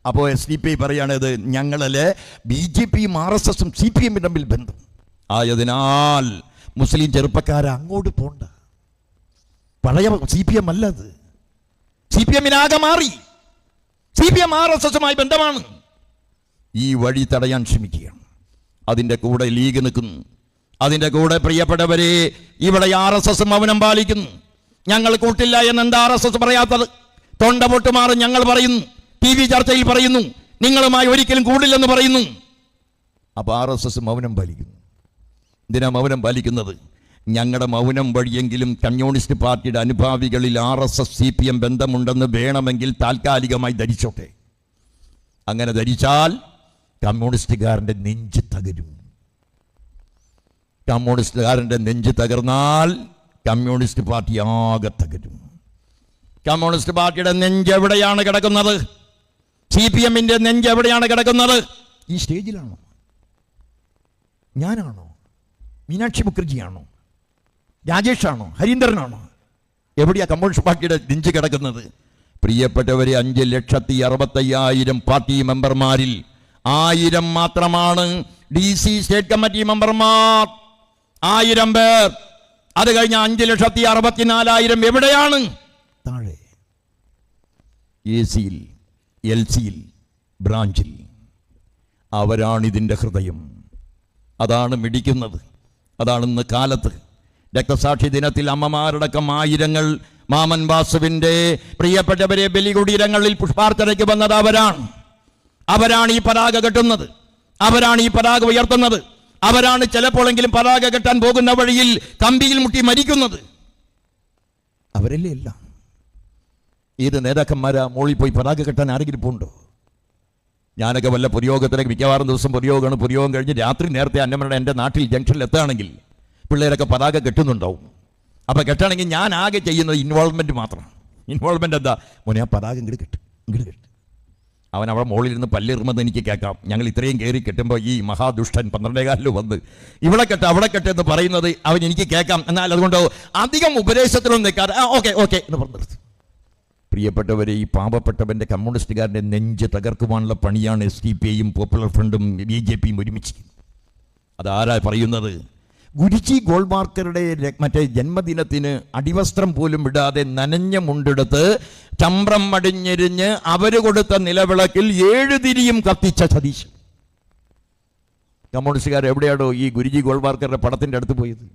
അപ്പോൾ SDPI പറയുകയാണിത് ഞങ്ങളല്ലേ BJPയും RSSും CPM തമ്മിൽ ബന്ധം ആയതിനാൽ മുസ്ലിം ചെറുപ്പക്കാരെ അങ്ങോട്ട് പോണ്ട. പഴയ CPM അല്ലത്. CPM-നാകെ മാറി. CPM RSSുമായി ബന്ധമാണ്. ഈ വഴി തടയാൻ ശ്രമിക്കുകയാണ്. അതിൻ്റെ കൂടെ ലീഗ് നിൽക്കുന്നു. അതിൻ്റെ കൂടെ പ്രിയപ്പെട്ടവരെ ഇവിടെ RSS മൗനം പാലിക്കുന്നു. ഞങ്ങൾ കൂട്ടില്ല എന്നെന്താ RSS പറയാത്തത്? തൊണ്ട പൊട്ടുമാറി ഞങ്ങൾ പറയുന്നു, TV ചർച്ചയിൽ പറയുന്നു, നിങ്ങളുമായി ഒരിക്കലും കൂടില്ലെന്ന് പറയുന്നു. അപ്പോൾ RSS മൗനം പാലിക്കുന്നു. എന്തിനാ മൗനം പാലിക്കുന്നത്? ഞങ്ങളുടെ മൗനം വഴിയെങ്കിലും കമ്മ്യൂണിസ്റ്റ് പാർട്ടിയുടെ അനുഭാവികളിൽ RSS CPM ബന്ധമുണ്ടെന്ന് വേണമെങ്കിൽ താൽക്കാലികമായി ധരിച്ചോട്ടെ. അങ്ങനെ ധരിച്ചാൽ കമ്മ്യൂണിസ്റ്റുകാരൻ്റെ നെഞ്ച് തകരും. കമ്മ്യൂണിസ്റ്റുകാരൻ്റെ നെഞ്ച് തകർന്നാൽ കമ്മ്യൂണിസ്റ്റ് പാർട്ടി ആകെ തകരും. കമ്മ്യൂണിസ്റ്റ് പാർട്ടിയുടെ നെഞ്ച് എവിടെയാണ് കിടക്കുന്നത്? CPM-ന്റെ നെഞ്ച് എവിടെയാണ് കിടക്കുന്നത്? ഈ സ്റ്റേജിലാണോ? ഞാനാണോ? മീനാക്ഷി മുഖർജിയാണോ? രാജേഷാണോ? ഹരീന്ദ്രനാണോ? എവിടെയാ കമ്മ്യൂണിസ്റ്റ് പാർട്ടിയുടെ നെഞ്ച് കിടക്കുന്നത്? പ്രിയപ്പെട്ടവരെ, 5,65,000 പാർട്ടി മെമ്പർമാരിൽ 1000 മാത്രമാണ് DC സ്റ്റേറ്റ് കമ്മിറ്റി മെമ്പർമാർ. 1000 പേർ. അത് കഴിഞ്ഞ 5,64,000 എവിടെയാണ്? താഴെ AC-യിൽ, LC-യിൽ, ബ്രാഞ്ചിൽ. അവരാണിതിൻ്റെ ഹൃദയം. അതാണ് മിടിക്കുന്നത്. അതാണ് ഇന്ന് കാലത്ത് രക്തസാക്ഷി ദിനത്തിൽ അമ്മമാരടക്കം ആയിരങ്ങൾ മാമൻ വാസുവിൻ്റെ പ്രിയപ്പെട്ടവരെ ബലികുടീരങ്ങളിൽ പുഷ്പാർച്ചനയ്ക്ക് വന്നത് അവരാണ്. അവരാണ് ഈ പതാക കെട്ടുന്നത്. അവരാണ് ഈ പതാക ഉയർത്തുന്നത്. അവരാണ് ചിലപ്പോഴെങ്കിലും പതാക കെട്ടാൻ പോകുന്ന വഴിയിൽ കമ്പിയിൽ മുട്ടി മരിക്കുന്നത്. അവരല്ലേ എല്ലാം. ഏത് നേതാക്കന്മാരാ മോളിൽ പോയി പതാക കെട്ടാൻ ആരെങ്കിലും പോണ്ടോ? ഞാനൊക്കെ വല്ല പുരോഗത്തിലേക്ക് മിക്കവാറും ദിവസം പുരോഗം കഴിഞ്ഞ് രാത്രി നേരത്തെ അന്നമ്മയുടെ എൻ്റെ നാട്ടിൽ ജംഗ്ഷനിൽ എത്തുകയാണെങ്കിൽ പിള്ളേരൊക്കെ പതാക കെട്ടുന്നുണ്ടാവും. അപ്പോൾ കെട്ടണമെങ്കിൽ ഞാൻ ആകെ ചെയ്യുന്നത് ഇൻവോൾവ്മെൻറ്റ് മാത്രമാണ്. ഇൻവോൾവ്മെൻറ്റ് എന്താ? മോനെ ആ പതാക ഇങ്ങോട്ട് കെട്ട്. അവൻ അവിടെ മുകളിലിരുന്ന് പല്ലിറുമെന്ന് എനിക്ക് കേൾക്കാം. ഞങ്ങൾ ഇത്രയും കയറി കെട്ടുമ്പോൾ ഈ മഹാദുഷ്ടൻ 12 വന്ന് ഇവിടെ കെട്ട് അവിടെ കെട്ട് എന്ന് പറയുന്നത് അവൻ എനിക്ക് കേൾക്കാം. എന്നാൽ അതുകൊണ്ട് അധികം ഉപദേശത്തിലൊന്നും നിൽക്കാതെ ഓക്കെ എന്ന് പറഞ്ഞു നിർത്തി. പ്രിയപ്പെട്ടവരെ, ഈ പാവപ്പെട്ടവൻ്റെ കമ്മ്യൂണിസ്റ്റുകാരൻ്റെ നെഞ്ച് തകർക്കുവാനുള്ള പണിയാണ് SDPIയും പോപ്പുലർ ഫ്രണ്ടും BJPയും ഒരുമിച്ച്. അതാരാ പറയുന്നത്? ഗുരുജി ഗോൾവാർക്കറുടെ മറ്റേ ജന്മദിനത്തിന് അടിവസ്ത്രം പോലും വിടാതെ നനഞ്ഞ മുണ്ടെടുത്ത് ചമ്രം മടിഞ്ഞെരിഞ്ഞ് അവര് കൊടുത്ത നിലവിളക്കിൽ 7 തിരിയും കത്തിച്ച സതീശൻ. കമ്മ്യൂണിസ്റ്റുകാർ എവിടെയാണോ ഈ ഗുരുജി ഗോൾവാർക്കറുടെ പടത്തിൻ്റെ അടുത്ത് പോയത്?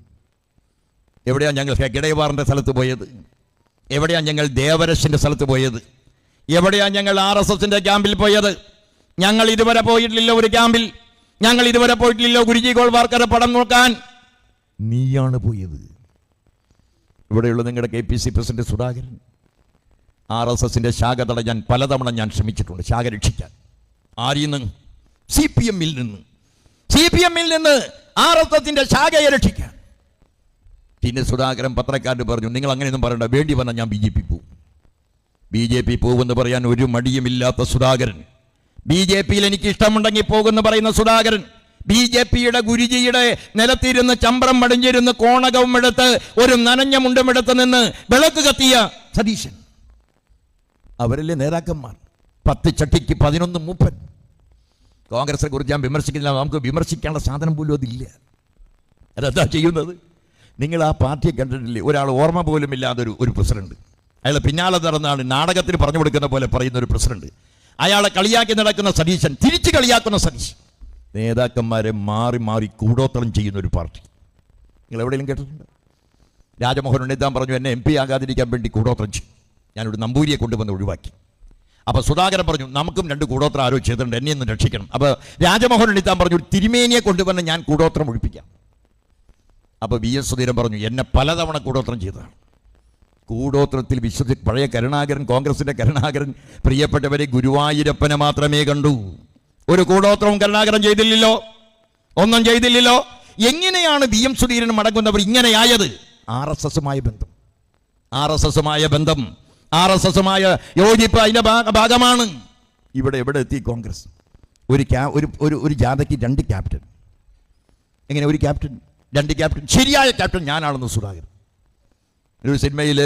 എവിടെയാണ് ഞങ്ങൾ ഹെഗഡേവാറിൻ്റെ സ്ഥലത്ത് പോയത്? എവിടെയാണ് ഞങ്ങൾ ദേവരശിൻ്റെ സ്ഥലത്ത് പോയത്? എവിടെയാണ് ഞങ്ങൾ RSSന്റെ ക്യാമ്പിൽ പോയത്? ഞങ്ങൾ ഇതുവരെ പോയിട്ടില്ലല്ലോ ഒരു ക്യാമ്പിൽ. ഞങ്ങൾ ഇതുവരെ പോയിട്ടില്ലല്ലോ ഗുരുജി ഗോൾവാർക്കറുടെ പടം നോക്കാൻ. നീയാണ് പോയത്. ഇവിടെയുള്ള നിങ്ങളുടെ KPC പ്രസിഡന്റ് സുധാകരൻ, RSSന്റെ ശാഖ തടയാൻ പലതവണ ഞാൻ ശ്രമിച്ചിട്ടുണ്ട്, ശാഖ രക്ഷിക്കാൻ. ആരിൽ നിന്ന്? CPM-ൽ നിന്ന് RSSന്റെ ശാഖയെ രക്ഷിക്കാൻ. പിന്നെ സുധാകരൻ പത്രക്കാരന് പറഞ്ഞു, നിങ്ങൾ അങ്ങനെയൊന്നും പറയണ്ട, വേണ്ടി വന്നാൽ ഞാൻ BJP പോകുമെന്ന് പറയാൻ ഒരു മടിയുമില്ലാത്ത സുധാകരൻ, BJPയിൽ എനിക്ക് ഇഷ്ടമുണ്ടെങ്കിൽ പോകുമെന്ന് പറയുന്ന സുധാകരൻ, BJPയുടെ ഗുരുജിയുടെ നിലത്തിരുന്ന് ചമ്പ്രം മടിഞ്ഞിരുന്ന് കോണകവും എടുത്ത് ഒരു നനഞ്ഞ മുണ്ടുമെടുത്ത് നിന്ന് വിളക്ക് കത്തിയ സതീശൻ. അവരല്ലേ നേതാക്കന്മാർ? 10 ചട്ടിക്ക് 11 മൂപ്പൻ. കോൺഗ്രസിനെ കുറിച്ച് ഞാൻ വിമർശിക്കുന്നില്ല, നമുക്ക് വിമർശിക്കാനുള്ള സാധനം പോലും അതില്ല. അതെന്താ ചെയ്യുന്നത്? നിങ്ങൾ ആ പാർട്ടിയെ കണ്ടിട്ടില്ലേ? ഒരാൾ ഓർമ്മ പോലും ഇല്ലാതൊരു പ്രസിഡന്റ്, അയാളെ പിന്നാലെ നടന്നാണ് നാടകത്തിന് പറഞ്ഞു കൊടുക്കുന്ന പോലെ പറയുന്ന ഒരു പ്രസിഡന്റ്, അയാളെ കളിയാക്കി നടക്കുന്ന സതീശൻ, തിരിച്ച് കളിയാക്കുന്ന സതീശൻ. നേതാക്കന്മാരെ മാറി മാറി കൂടോത്രം ചെയ്യുന്ന ഒരു പാർട്ടി നിങ്ങൾ എവിടെയെങ്കിലും കേട്ടിട്ടുണ്ട്? രാജമോഹൻ ഉണ്ണിത്താൻ പറഞ്ഞു, എന്നെ MP ആകാതിരിക്കാൻ വേണ്ടി കൂടോത്രം ചെയ്യും, ഞാനൊരു നമ്പൂരിയെ കൊണ്ടുവന്ന് ഒഴിവാക്കി. അപ്പോൾ സുധാകരൻ പറഞ്ഞു, നമുക്കും 2 കൂടോത്രം ആരോ ചെയ്തിട്ടുണ്ട്, എന്നെ ഒന്ന് രക്ഷിക്കണം. അപ്പോൾ രാജമോഹൻ ഉണ്ണിത്താൻ പറഞ്ഞു, തിരുമേനിയെ കൊണ്ടുവന്ന് ഞാൻ കൂടോത്രം ഒഴിപ്പിക്കാം. അപ്പോൾ VS സുധീരൻ പറഞ്ഞു, എന്നെ പലതവണ കൂടോത്രം ചെയ്തതാണ്. കൂടോത്രത്തിൽ പഴയ കരുണാകരൻ, കോൺഗ്രസിന്റെ കരുണാകരൻ, പ്രിയപ്പെട്ടവരെ ഗുരുവായൂരപ്പനെ മാത്രമേ കണ്ടു. ഒരു കൂടോത്രവും കരുണാകരൻ ചെയ്തില്ലല്ലോ, ഒന്നും ചെയ്തില്ലല്ലോ. എങ്ങനെയാണ് VM സുധീരൻ മടങ്ങുന്നവർ ഇങ്ങനെയായത്? RSSുമായ ബന്ധം, RSSുമായ യോജിപ്പ് അതിന്റെ ഭാഗമാണ്. ഇവിടെ എവിടെ എത്തി കോൺഗ്രസ്? ഒരു ജാഥയ്ക്ക് 2 ക്യാപ്റ്റൻ. എങ്ങനെ ഒരു ക്യാപ്റ്റൻ, 2 ക്യാപ്റ്റൻ? ശരിയായ ക്യാപ്റ്റൻ ഞാനാണെന്ന് സുധാകരൻ. ഒരു സിനിമയിൽ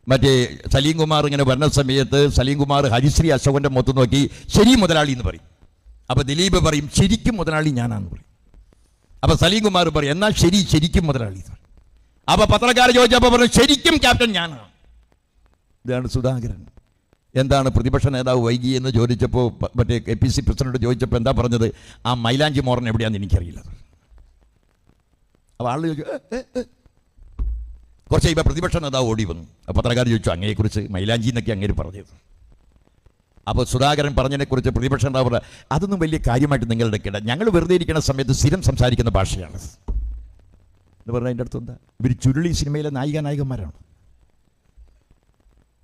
മറ്റേ സലീം കുമാർ ഇങ്ങനെ വരുന്ന സമയത്ത് സലീം കുമാർ ഹരിശ്രീ അശോകന്റെ മുഖത്ത് നോക്കി ശരി മുതലാളി എന്ന് പറയും. അപ്പോൾ ദിലീപ് പറയും ശരിക്കും മുതലാളി ഞാനാണെന്ന് പറയും. അപ്പോൾ സലീം കുമാർ പറയും എന്നാൽ ശരിക്കും മുതലാളി. അപ്പോൾ പത്രക്കാർ ചോദിച്ചപ്പോൾ പറഞ്ഞു ശരിക്കും ക്യാപ്റ്റൻ ഞാനാണ്. ഇതാണ് സുധാകരൻ. എന്താണ് പ്രതിപക്ഷ നേതാവ് വൈകി എന്ന് ചോദിച്ചപ്പോൾ മറ്റേ KPC പ്രസിഡന്റ് ചോദിച്ചപ്പോൾ എന്താ പറഞ്ഞത്? ആ മൈലാഞ്ചി മോറൻ എവിടെയാണെന്ന് എനിക്കറിയില്ല. അപ്പോൾ ആൾ ചോദിച്ചു, കുറച്ച് കഴിയുമ്പോൾ പ്രതിപക്ഷ നേതാവ് ഓടി വന്നു. പത്രക്കാർ ചോദിച്ചു, അങ്ങയെക്കുറിച്ച് മൈലാഞ്ചി എന്നൊക്കെ അങ്ങേര് പറഞ്ഞത്. അപ്പോൾ സുധാകരൻ പറഞ്ഞതിനെക്കുറിച്ച് പ്രതിപക്ഷ നേതാവ് പറഞ്ഞു, അതൊന്നും വലിയ കാര്യമായിട്ട് നിങ്ങളുടെ കിട, ഞങ്ങൾ വെറുതെ ഇരിക്കുന്ന സമയത്ത് സ്ഥിരം സംസാരിക്കുന്ന ഭാഷയാണ് എന്ന് പറഞ്ഞാൽ അതിൻ്റെ അടുത്ത് എന്താ? ഇവർ ചുരുളി സിനിമയിലെ നായികന്മാരാണ്.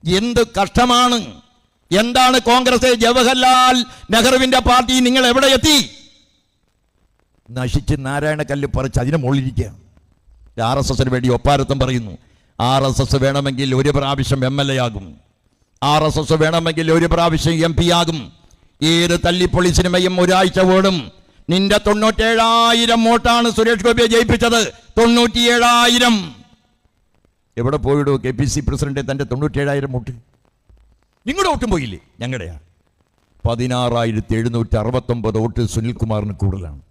എന്ത് കഷ്ടമാണ്! എന്താണ് കോൺഗ്രസ്? ജവഹർലാൽ നെഹ്റുവിന്റെ പാർട്ടി നിങ്ങൾ എവിടെ എത്തി? നശിച്ച് നാരായണക്കല്ല് പറിച്ച് അതിനെ മുകളിലിരിക്കുകയാണ്. RSSന് വേണ്ടി ഒപ്പാരത്തം പറയുന്നു. RSS വേണമെങ്കിൽ 1 പ്രാവശ്യം MLA ആകും, RSS വേണമെങ്കിൽ 1 പ്രാവശ്യം MP ആകും. ഏത് തല്ലിപ്പൊളി സിനിമയും ഒരാഴ്ച ഓടും. നിന്റെ 97,000 വോട്ടാണ് സുരേഷ് ഗോപിയെ ജയിപ്പിച്ചത്. 97,000 എവിടെ പോയിടൂ? KPC പ്രസിഡന്റ് തന്റെ 97,000 വോട്ട് നിങ്ങളുടെ വോട്ടും പോയില്ലേ? ഞങ്ങളുടെയാ 16,769 വോട്ട് സുനിൽകുമാറിന് കൂടുതലാണ്.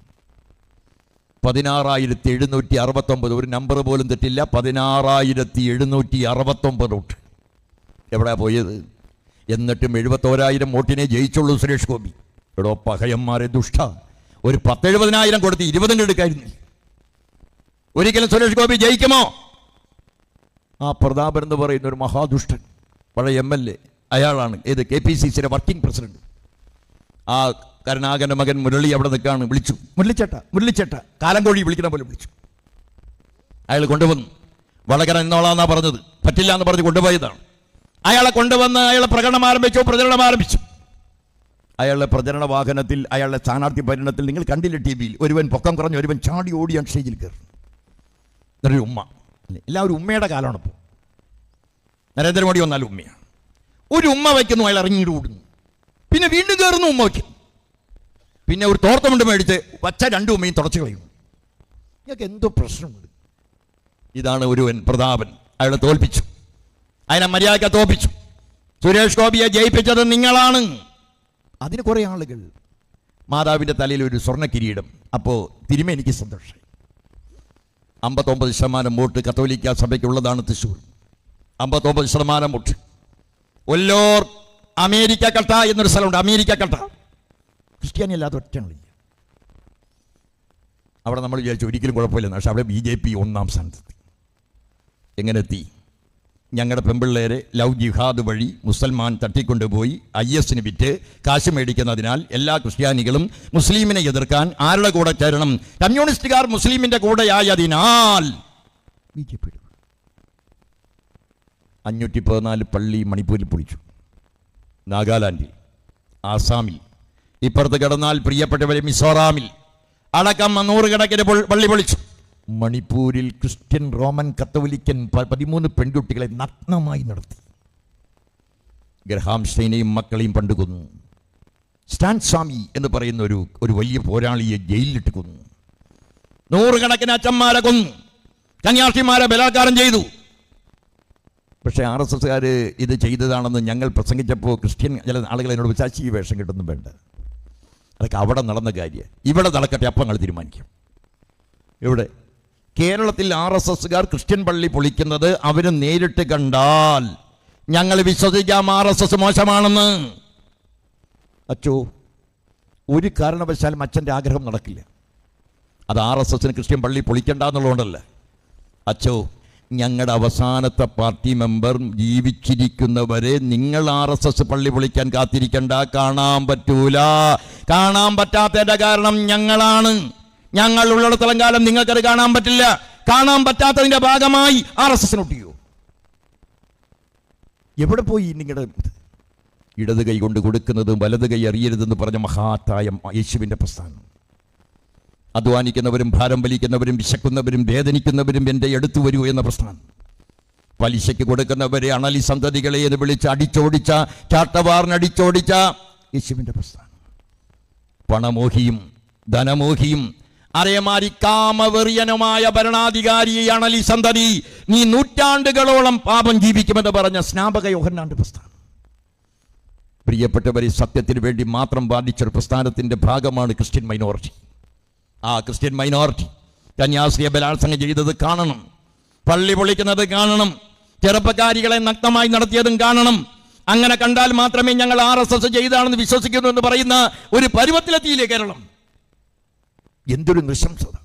16,769, ഒരു നമ്പർ പോലും തെറ്റില്ല. 16,769 വോട്ട് എവിടെയാ പോയത്? എന്നിട്ടും 71,000 വോട്ടിനെ ജയിച്ചുള്ളൂ സുരേഷ് ഗോപി. എടോ പഹയന്മാരെ ദുഷ്ട, ഒരു 70,000 കൊടുത്ത് 20 എടുക്കായിരുന്നു. ഒരിക്കലും സുരേഷ് ഗോപി ജയിക്കുമോ? ആ പ്രതാപൻ എന്ന് പറയുന്ന ഒരു മഹാദുഷ്ടൻ, പഴയ MLA, അയാളാണ് ഏത് KPCCയുടെ വർക്കിംഗ് പ്രസിഡന്റ്. ആ കരുണാകരൻ്റെ മകൻ മുരളി അവിടെ നിൽക്കാണ്. വിളിച്ചു, മുരളിച്ചേട്ട കാലം കോഴി വിളിക്കുന്ന പോലെ വിളിച്ചു. അയാൾ കൊണ്ടുവന്നു. വളകര എന്നോളാന്നാ പറഞ്ഞത്, പറ്റില്ല എന്ന് പറഞ്ഞ് കൊണ്ടുപോയതാണ്. അയാളെ കൊണ്ടുവന്ന് അയാളെ പ്രചരണം ആരംഭിച്ചു. അയാളുടെ പ്രചരണ വാഹനത്തിൽ, അയാളുടെ സ്ഥാനാർത്ഥി പര്യടനത്തിൽ നിങ്ങൾ കണ്ടില്ല TV-യിൽ, ഒരുവൻ പൊക്കം കുറഞ്ഞ് ഒരുവൻ ചാടി ഓടിയാണ് സ്റ്റേജിൽ കയറി. എന്നൊരു ഉമ്മ, എല്ലാവരും ഉമ്മയുടെ കാലമാണ് ഇപ്പോൾ. നരേന്ദ്രമോദി വന്നാലും ഉമ്മയാണ്. ഒരു ഉമ്മ വയ്ക്കുന്നു, അയാൾ ഇറങ്ങിയിട്ട് ഓടുന്നു. പിന്നെ വീണ്ടും കയറുന്നു, ഉമ്മ വയ്ക്കും. പിന്നെ ഒരു തോർത്തമുണ്ട് മേടിച്ച് വച്ച 2 ഉമ്മയും തുടച്ചു കളയുന്നു. ഞങ്ങൾക്ക് എന്തോ പ്രശ്നമുണ്ട്. ഇതാണ് ഒരുവൻ പ്രതാപൻ. അയാളെ തോൽപ്പിച്ചു, അതിനെ മര്യാദയ്ക്ക് തോൽപ്പിച്ചു. സുരേഷ് ഗോപിയെ ജയിപ്പിച്ചത് നിങ്ങളാണ്. അതിന് കുറേ ആളുകൾ, മാതാവിൻ്റെ തലയിൽ ഒരു സ്വർണ്ണ കിരീടം. അപ്പോൾ തിരുമേനിക്ക് സന്തോഷമായി. 59% വോട്ട് കത്തോലിക്ക സഭയ്ക്കുള്ളതാണ് തൃശ്ശൂർ. 59% വോട്ട്. ഒല്ലൂർ അമേരിക്ക കട്ട എന്നൊരു സ്ഥലമുണ്ട്, അമേരിക്ക കട്ട. ക്രിസ്ത്യാനി അല്ലാതെ ഒറ്റകളില്ല. അവിടെ നമ്മൾ വിചാരിച്ചു ഒരിക്കലും കുഴപ്പമില്ലെന്ന്. പക്ഷെ അവിടെ BJP 1ാം സ്ഥാനത്തെത്തി. എങ്ങനെ എത്തി? ഞങ്ങളുടെ പെമ്പിള്ളേരെ ലവ് ജിഹാദ് വഴി മുസൽമാൻ തട്ടിക്കൊണ്ടുപോയി IS-ന് വിറ്റ് കാശ് മേടിക്കുന്നതിനാൽ എല്ലാ ക്രിസ്ത്യാനികളും മുസ്ലിമിനെ എതിർക്കാൻ ആരുടെ കൂടെ ചേരണം? കമ്മ്യൂണിസ്റ്റുകാർ മുസ്ലിമിന്റെ കൂടെയായതിനാൽ BJP 514 പള്ളി മണിപ്പൂരിൽ പൊളിച്ചു. നാഗാലാൻഡിൽ, ആസാമിൽ, ഇപ്പുറത്ത് കിടന്നാൽ പ്രിയപ്പെട്ടവരെ മിസോറാമിൽ അടക്കം 100 കണക്കിന് പള്ളി പൊളിച്ചു. മണിപ്പൂരിൽ ക്രിസ്ത്യൻ റോമൻ കത്തോലിക്കൻ 13 പെൺകുട്ടികളെ നഗ്നമായി നടത്തി. ഗ്രഹാം സ്റ്റെയിനെയും മക്കളെയും പണ്ട് കൊന്നു. സ്റ്റാൻ സ്വാമി എന്ന് പറയുന്ന ഒരു വലിയ പോരാളിയെ ജയിലിലിട്ട് കൊന്നു. 100 കണക്കിന് അച്ഛന്മാരെ കൊന്നു. കന്യാസ്ത്രീമാരെ ബലാത്കാരം ചെയ്തു. പക്ഷേ RSSകാർ ഇത് ചെയ്തതാണെന്ന് ഞങ്ങൾ പ്രസംഗിച്ചപ്പോൾ ക്രിസ്ത്യൻ ചില ആളുകൾ എന്നോട് വിചാരിച്ച് ഈ വേഷം കിട്ടുന്നു വേണ്ട, അതൊക്കെ അവിടെ നടന്ന കാര്യം, ഇവിടെ നടക്കട്ടെ, അപ്പം ഞങ്ങൾ തീരുമാനിക്കും. ഇവിടെ കേരളത്തിൽ RSSകാർ ക്രിസ്ത്യൻ പള്ളി പൊളിക്കുന്നത് അവർ നേരിട്ട് കണ്ടാൽ ഞങ്ങൾ വിശ്വസിക്കാം RSS മോശമാണെന്ന്. അച്ചോ, ഒരു കാരണവശാലും അച്ഛൻ്റെ ആഗ്രഹം നടക്കില്ല. അത് RSSന് ക്രിസ്ത്യൻ പള്ളി പൊളിക്കണ്ട എന്നുള്ളതുകൊണ്ടല്ല. അച്ചോ, ഞങ്ങളുടെ അവസാനത്തെ പാർട്ടി മെമ്പർ ജീവിച്ചിരിക്കുന്നവരെ നിങ്ങൾ RSS പള്ളി പൊളിക്കാൻ കാത്തിരിക്കണ്ട. കാണാൻ പറ്റൂല. കാണാൻ പറ്റാത്തതിൻ്റെ കാരണം ഞങ്ങളാണ്. ഞങ്ങൾ ഉള്ളിടത്തോളം കാലം നിങ്ങൾക്കത് കാണാൻ പറ്റില്ല. കാണാൻ പറ്റാത്തതിൻ്റെ ഭാഗമായി RSSനൊട്ടിയോ? എവിടെ പോയി നിങ്ങളുടെ ഇടത് കൈ കൊണ്ട് കൊടുക്കുന്നതും വലത് കൈ അറിയരുതെന്ന് പറഞ്ഞ മഹാത്തായ യേശുവിൻ്റെ പ്രസ്ഥാനം? അധ്വാനിക്കുന്നവരും ഭാരം വലിക്കുന്നവരും വിശക്കുന്നവരും വേദനിക്കുന്നവരും എൻ്റെ അടുത്ത് വരൂ എന്ന പ്രസ്ഥാനം. പലിശയ്ക്ക് കൊടുക്കുന്നവരെ അണലി സന്തതികളെ എന്ന് വിളിച്ച് അടിച്ചോടിച്ച, ചാട്ടവാറിനടിച്ചോടിച്ച യേശുവിൻ്റെ പ്രസ്ഥാനം. പണമോഹിയും ധനമോഹിയും അരയമാരി കാമവെറിയനുമായ ഭരണാധികാരിയെ അണലി സന്തതി, നീ നൂറ്റാണ്ടുകളോളം പാപം ജീവിക്കുമെന്ന് പറഞ്ഞ സ്നാപക യോഹന്നാന്റെ പ്രസ്ഥാനം. പ്രിയപ്പെട്ടവരെ, സത്യത്തിന് വേണ്ടി മാത്രം ബാധിച്ചൊരു പ്രസ്ഥാനത്തിൻ്റെ ഭാഗമാണ് ക്രിസ്ത്യൻ മൈനോറിറ്റി. ആ ക്രിസ്ത്യൻ മൈനോറിറ്റി കന്യാസ്ത്രീയെ ബലാത്സംഗം ചെയ്തത് കാണണം, പള്ളി പൊളിക്കുന്നത് കാണണം, ചെറുപ്പക്കാരികളെ നഗ്നമായി നടത്തിയതും കാണണം. അങ്ങനെ കണ്ടാൽ മാത്രമേ ഞങ്ങൾ RSS ചെയ്താണെന്ന് വിശ്വസിക്കുന്നു എന്ന് പറയുന്ന ഒരു പരുവത്തിലെത്തിയില്ലേ കേരളം? എന്തൊരു നിശംസത!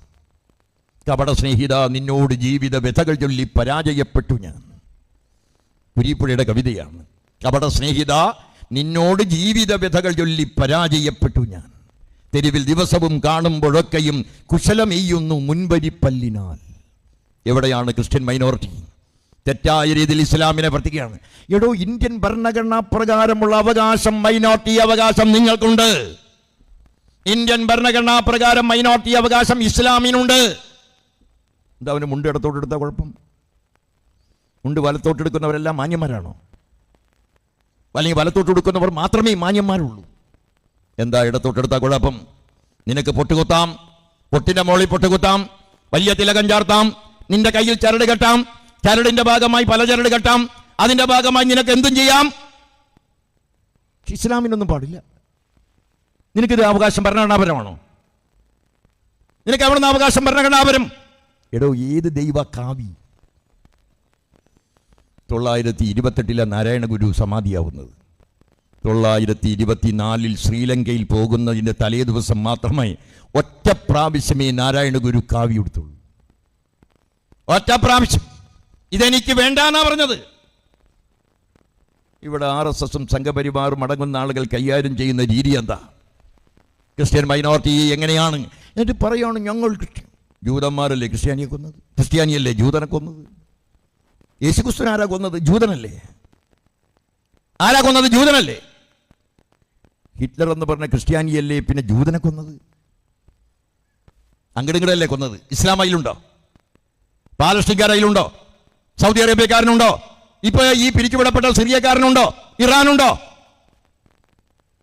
കപട സ്നേഹിത, നിന്നോട് ജീവിത വ്യഥകൾ ചൊല്ലി പരാജയപ്പെട്ടു ഞാൻ. കുരീപ്പുഴയുടെ കവിതയാണ്. കപട സ്നേഹിത, നിന്നോട് ജീവിത വ്യഥകൾ ചൊല്ലി പരാജയപ്പെട്ടു ഞാൻ. തെരുവിൽ ദിവസവും കാണുമ്പോഴൊക്കെയും കുശലമെയ്യുന്നു മുൻവരിപ്പല്ലിനാൽ. എവിടെയാണ് ക്രിസ്ത്യൻ മൈനോറിറ്റി? തെറ്റായ രീതിയിൽ ഇസ്ലാമിനെ പ്രവർത്തിക്കുകയാണ്. എടോ, ഇന്ത്യൻ ഭരണഘടനാ പ്രകാരമുള്ള അവകാശം, മൈനോറിറ്റി അവകാശം നിങ്ങൾക്കുണ്ട്. ഇന്ത്യൻ ഭരണഘടനാ പ്രകാരം മൈനോറിറ്റി അവകാശം ഇസ്ലാമിനുണ്ട്. എന്താ അവന് മുണ്ട് ഇടത്തോട്ടെടുത്ത കുഴപ്പം? മുണ്ട് വലത്തോട്ടെടുക്കുന്നവരെല്ലാം മാന്യന്മാരാണോ? അല്ലെങ്കിൽ വലത്തോട്ട് എടുക്കുന്നവർ മാത്രമേ മാന്യന്മാരുള്ളൂ? എന്താ ഇടത്തോട്ടെടുത്ത കുഴപ്പം? നിനക്ക് പൊട്ടുകുത്താം, പൊട്ടിന്റെ മോളിൽ പൊട്ടുകുത്താം, വലിയ തിലകം ചാർത്താം, നിന്റെ കയ്യിൽ ചരട് കെട്ടാം, ചരടിന്റെ ഭാഗമായി പല ചരട് കെട്ടാം, അതിന്റെ ഭാഗമായി നിനക്ക് എന്തും ചെയ്യാം. ഇസ്ലാമിനൊന്നും പാടില്ല. നിനക്കിത് അവകാശം ഭരണഘടനാപരമാണോ? നിനക്ക് എവിടെ നിന്ന് അവകാശം ഭരണഘടനാപരം? എടോ, ഏത് ദൈവ കാവി? 928 നാരായണ ഗുരു സമാധിയാവുന്നത്. 924 ശ്രീലങ്കയിൽ പോകുന്നതിൻ്റെ തലേ ദിവസം മാത്രമേ ഒറ്റ പ്രാവശ്യമേ നാരായണ ഗുരു കാവി എടുത്തുള്ളൂ. ഒറ്റ പ്രാവശ്യം. ഇതെനിക്ക് വേണ്ടാന്നാ പറഞ്ഞത്. ഇവിടെ RSSും സംഘപരിവാറും അടങ്ങുന്ന ആളുകൾ കൈകാര്യം ചെയ്യുന്ന രീതി എന്താ? ക്രിസ്ത്യൻ മൈനോറിറ്റി എങ്ങനെയാണ് എന്നിട്ട് പറയുകയാണ്, ഞങ്ങൾ ജൂതന്മാരല്ലേ ക്രിസ്ത്യാനിയെ കൊന്നത്? ക്രിസ്ത്യാനിയല്ലേ ജൂതനെ കൊന്നത്? യേശുക്രിസ്തുവിനെ ആരാ കൊന്നത്? ജൂതനല്ലേ? ആരാ കൊന്നത്? ജൂതനല്ലേ? ഹിറ്റ്ലർ എന്ന് പറഞ്ഞ ക്രിസ്ത്യാനിയല്ലേ പിന്നെ ജൂതനെ കൊന്നത്? അങ്ങടിങ്ങടല്ലേ കൊന്നത്? ഇസ്ലാം അതിലുണ്ടോ? പാലസ്തീൻകാർ അതിലുണ്ടോ? സൗദി അറേബ്യക്കാരനുണ്ടോ? ഇപ്പൊ ഈ പിരിച്ചുവിടപ്പെട്ട സിറിയക്കാരനുണ്ടോ? ഇറാനുണ്ടോ?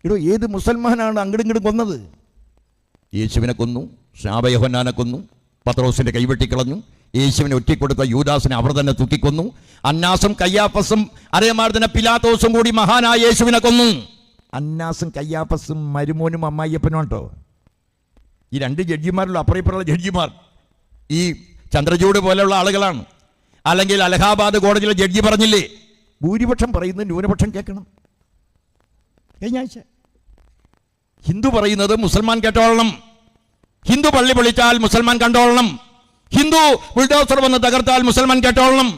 ഇടോ, ഏത് മുസൽമാനാണ് അങ്ങടിങ്ങടും കൊന്നത്? യേശുവിനെ കൊന്നു, സ്നാപക യോഹന്നാനെ കൊന്നു, പത്രോസിന്റെ കൈവെട്ടിക്കളഞ്ഞു, യേശുവിനെ ഒറ്റിക്കൊടുത്ത യൂദാസിനെ അവർ തന്നെ തൂക്കിക്കൊന്നു, അന്നാസും കയ്യാപ്പസും അതേമാതിരി പിലാത്തോസും കൂടി മഹാനായ യേശുവിനെ കൊന്നു. അന്നാസും കയ്യാപ്പസും മരുമോനും അമ്മായിയപ്പനും കേട്ടോ. ഈ രണ്ട് ജഡ്ജിമാരുള്ള അപ്പുറപ്പുറമുള്ള ജഡ്ജിമാർ ഈ ചന്ദ്രചൂഡ് പോലെയുള്ള ആളുകളാണ്. അല്ലെങ്കിൽ അലഹാബാദ് കോടതിയിലെ ജഡ്ജി പറഞ്ഞില്ലേ, ഭൂരിപക്ഷം പറയുന്നത് ന്യൂനപക്ഷം കേൾക്കണം. കഴിഞ്ഞ ആഴ്ച ഹിന്ദു പറയുന്നത് മുസൽമാൻ കേട്ടോളണം, ഹിന്ദു പള്ളി പൊളിച്ചാൽ മുസൽമാൻ കണ്ടോളണം, ഹിന്ദു ബുൾഡോസർ വന്ന് തകർത്താൽ മുസൽമാൻ കേട്ടോളണം.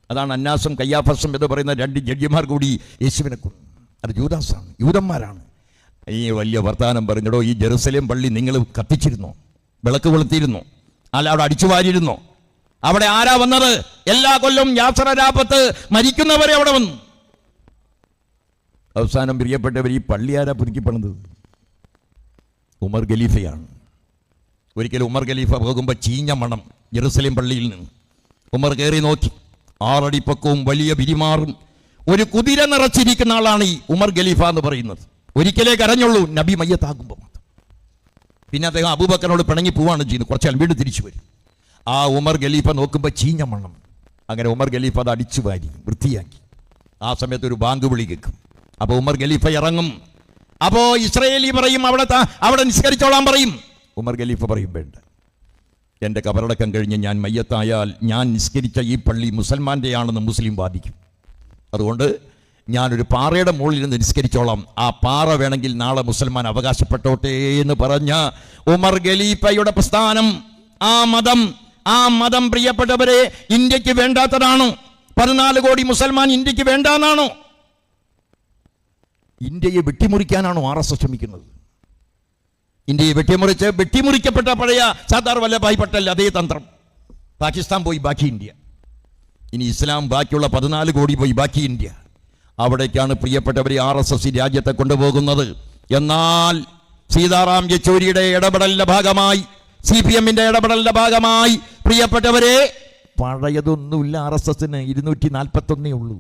അതാണ് അന്നാസും കയ്യാഫസും എന്ന് പറയുന്ന രണ്ട് ജഡ്ജിമാർ കൂടി യേശുവിനെ കൊന്നു. അത് ജൂദാസാണ്, യൂതന്മാരാണ്. ഈ വലിയ വർത്താനം പറഞ്ഞിടോ, ഈ ജെറുസലേം പള്ളി നിങ്ങൾ കത്തിച്ചിരുന്നോ? വിളക്ക് കൊളുത്തിയിരുന്നോ? അല്ല അവിടെ അടിച്ചു വാരിയിരുന്നോ? അവിടെ ആരാ വന്നത്? എല്ലാ കൊല്ലം യാസർ അരാഫത്ത് മരിക്കുന്നവരെ അവിടെ വന്നു. അവസാനം പ്രിയപ്പെട്ടവർ, ഈ പള്ളി ആരാ പുതുക്കി പണിതത്? ഉമർ ഖലീഫയാണ്. ഒരിക്കലും ഉമർ ഖലീഫ പോകുമ്പോൾ ചീഞ്ഞ മണം ജെറുസലേം പള്ളിയിൽ നിന്ന്. ഉമർ കയറി നോക്കി, 6 അടി പൊക്കവും വലിയ പിരിമാറും ഒരു കുതിര നിറച്ചിരിക്കുന്ന ആളാണ് ഈ ഉമർ ഖലീഫ എന്ന് പറയുന്നത്. ഒരിക്കലേ കരഞ്ഞുള്ളൂ, നബി മയ്യത്താകുമ്പോൾ. പിന്നെ അദ്ദേഹം അബൂബക്കറിനോട് പിണങ്ങി പോവാണ് ചെയ്യുന്നത്. കുറച്ചാൽ വീണ്ടും തിരിച്ചു വരും. ആ ഉമർ ഖലീഫ നോക്കുമ്പോൾ ചീഞ്ഞ മണം. അങ്ങനെ ഉമർ ഖലീഫ അത് അടിച്ചു വാരി വൃത്തിയാക്കി. ആ സമയത്ത് ഒരു ബാങ്ക് വിളി കേൾക്കും. അപ്പോൾ ഉമർ ഖലീഫ ഇറങ്ങും. അപ്പോൾ ഇസ്രായേലി പറയും, അവിടെ നിസ്കരിച്ചോളാൻ പറയും. ഉമർ ഖലീഫ പറയും, വേണ്ട, എൻ്റെ കബറടക്കം കഴിഞ്ഞ് ഞാൻ മയ്യത്തായാൽ ഞാൻ നിസ്കരിച്ച ഈ പള്ളി മുസൽമാൻ്റെയാണെന്ന് മുസ്ലിം വാദിക്കും. അതുകൊണ്ട് ഞാനൊരു പാറയുടെ മുകളിൽ നിന്ന് നിസ്കരിച്ചോളാം, ആ പാറ വേണമെങ്കിൽ നാളെ മുസൽമാൻ അവകാശപ്പെട്ടോട്ടെ എന്ന് പറഞ്ഞ ഉമർ ഖലീഫയുടെ പ്രസ്ഥാനം, ആ മതം പ്രിയപ്പെട്ടവരെ ഇന്ത്യക്ക് വേണ്ടാത്തതാണോ? 14 കോടി മുസൽമാൻ ഇന്ത്യക്ക് വേണ്ടാന്നാണോ? ഇന്ത്യയെ വെട്ടിമുറിക്കാനാണോ RSS ശ്രമിക്കുന്നത്? ഇന്ത്യയെ വെട്ടിമുറിക്കപ്പെട്ട പഴയ സർദാർ വല്ലഭായ് പട്ടേൽ അതേ തന്ത്രം. പാകിസ്ഥാൻ പോയി, ബാക്കി ഇന്ത്യ. ഇനി ഇസ്ലാം ബാക്കിയുള്ള 14 കോടി പോയി, ബാക്കി ഇന്ത്യ. അവിടേക്കാണ് പ്രിയപ്പെട്ടവരെ RSS രാജ്യത്തെ കൊണ്ടുപോകുന്നത്. എന്നാൽ സീതാറാം യെച്ചൂരിയുടെ ഇടപെടലിന്റെ ഭാഗമായി, CPM-ന്റെ ഇടപെടലിന്റെ ഭാഗമായി പ്രിയപ്പെട്ടവരെ പഴയതൊന്നുമില്ല. RSS-ന് 241 ഉള്ളൂ.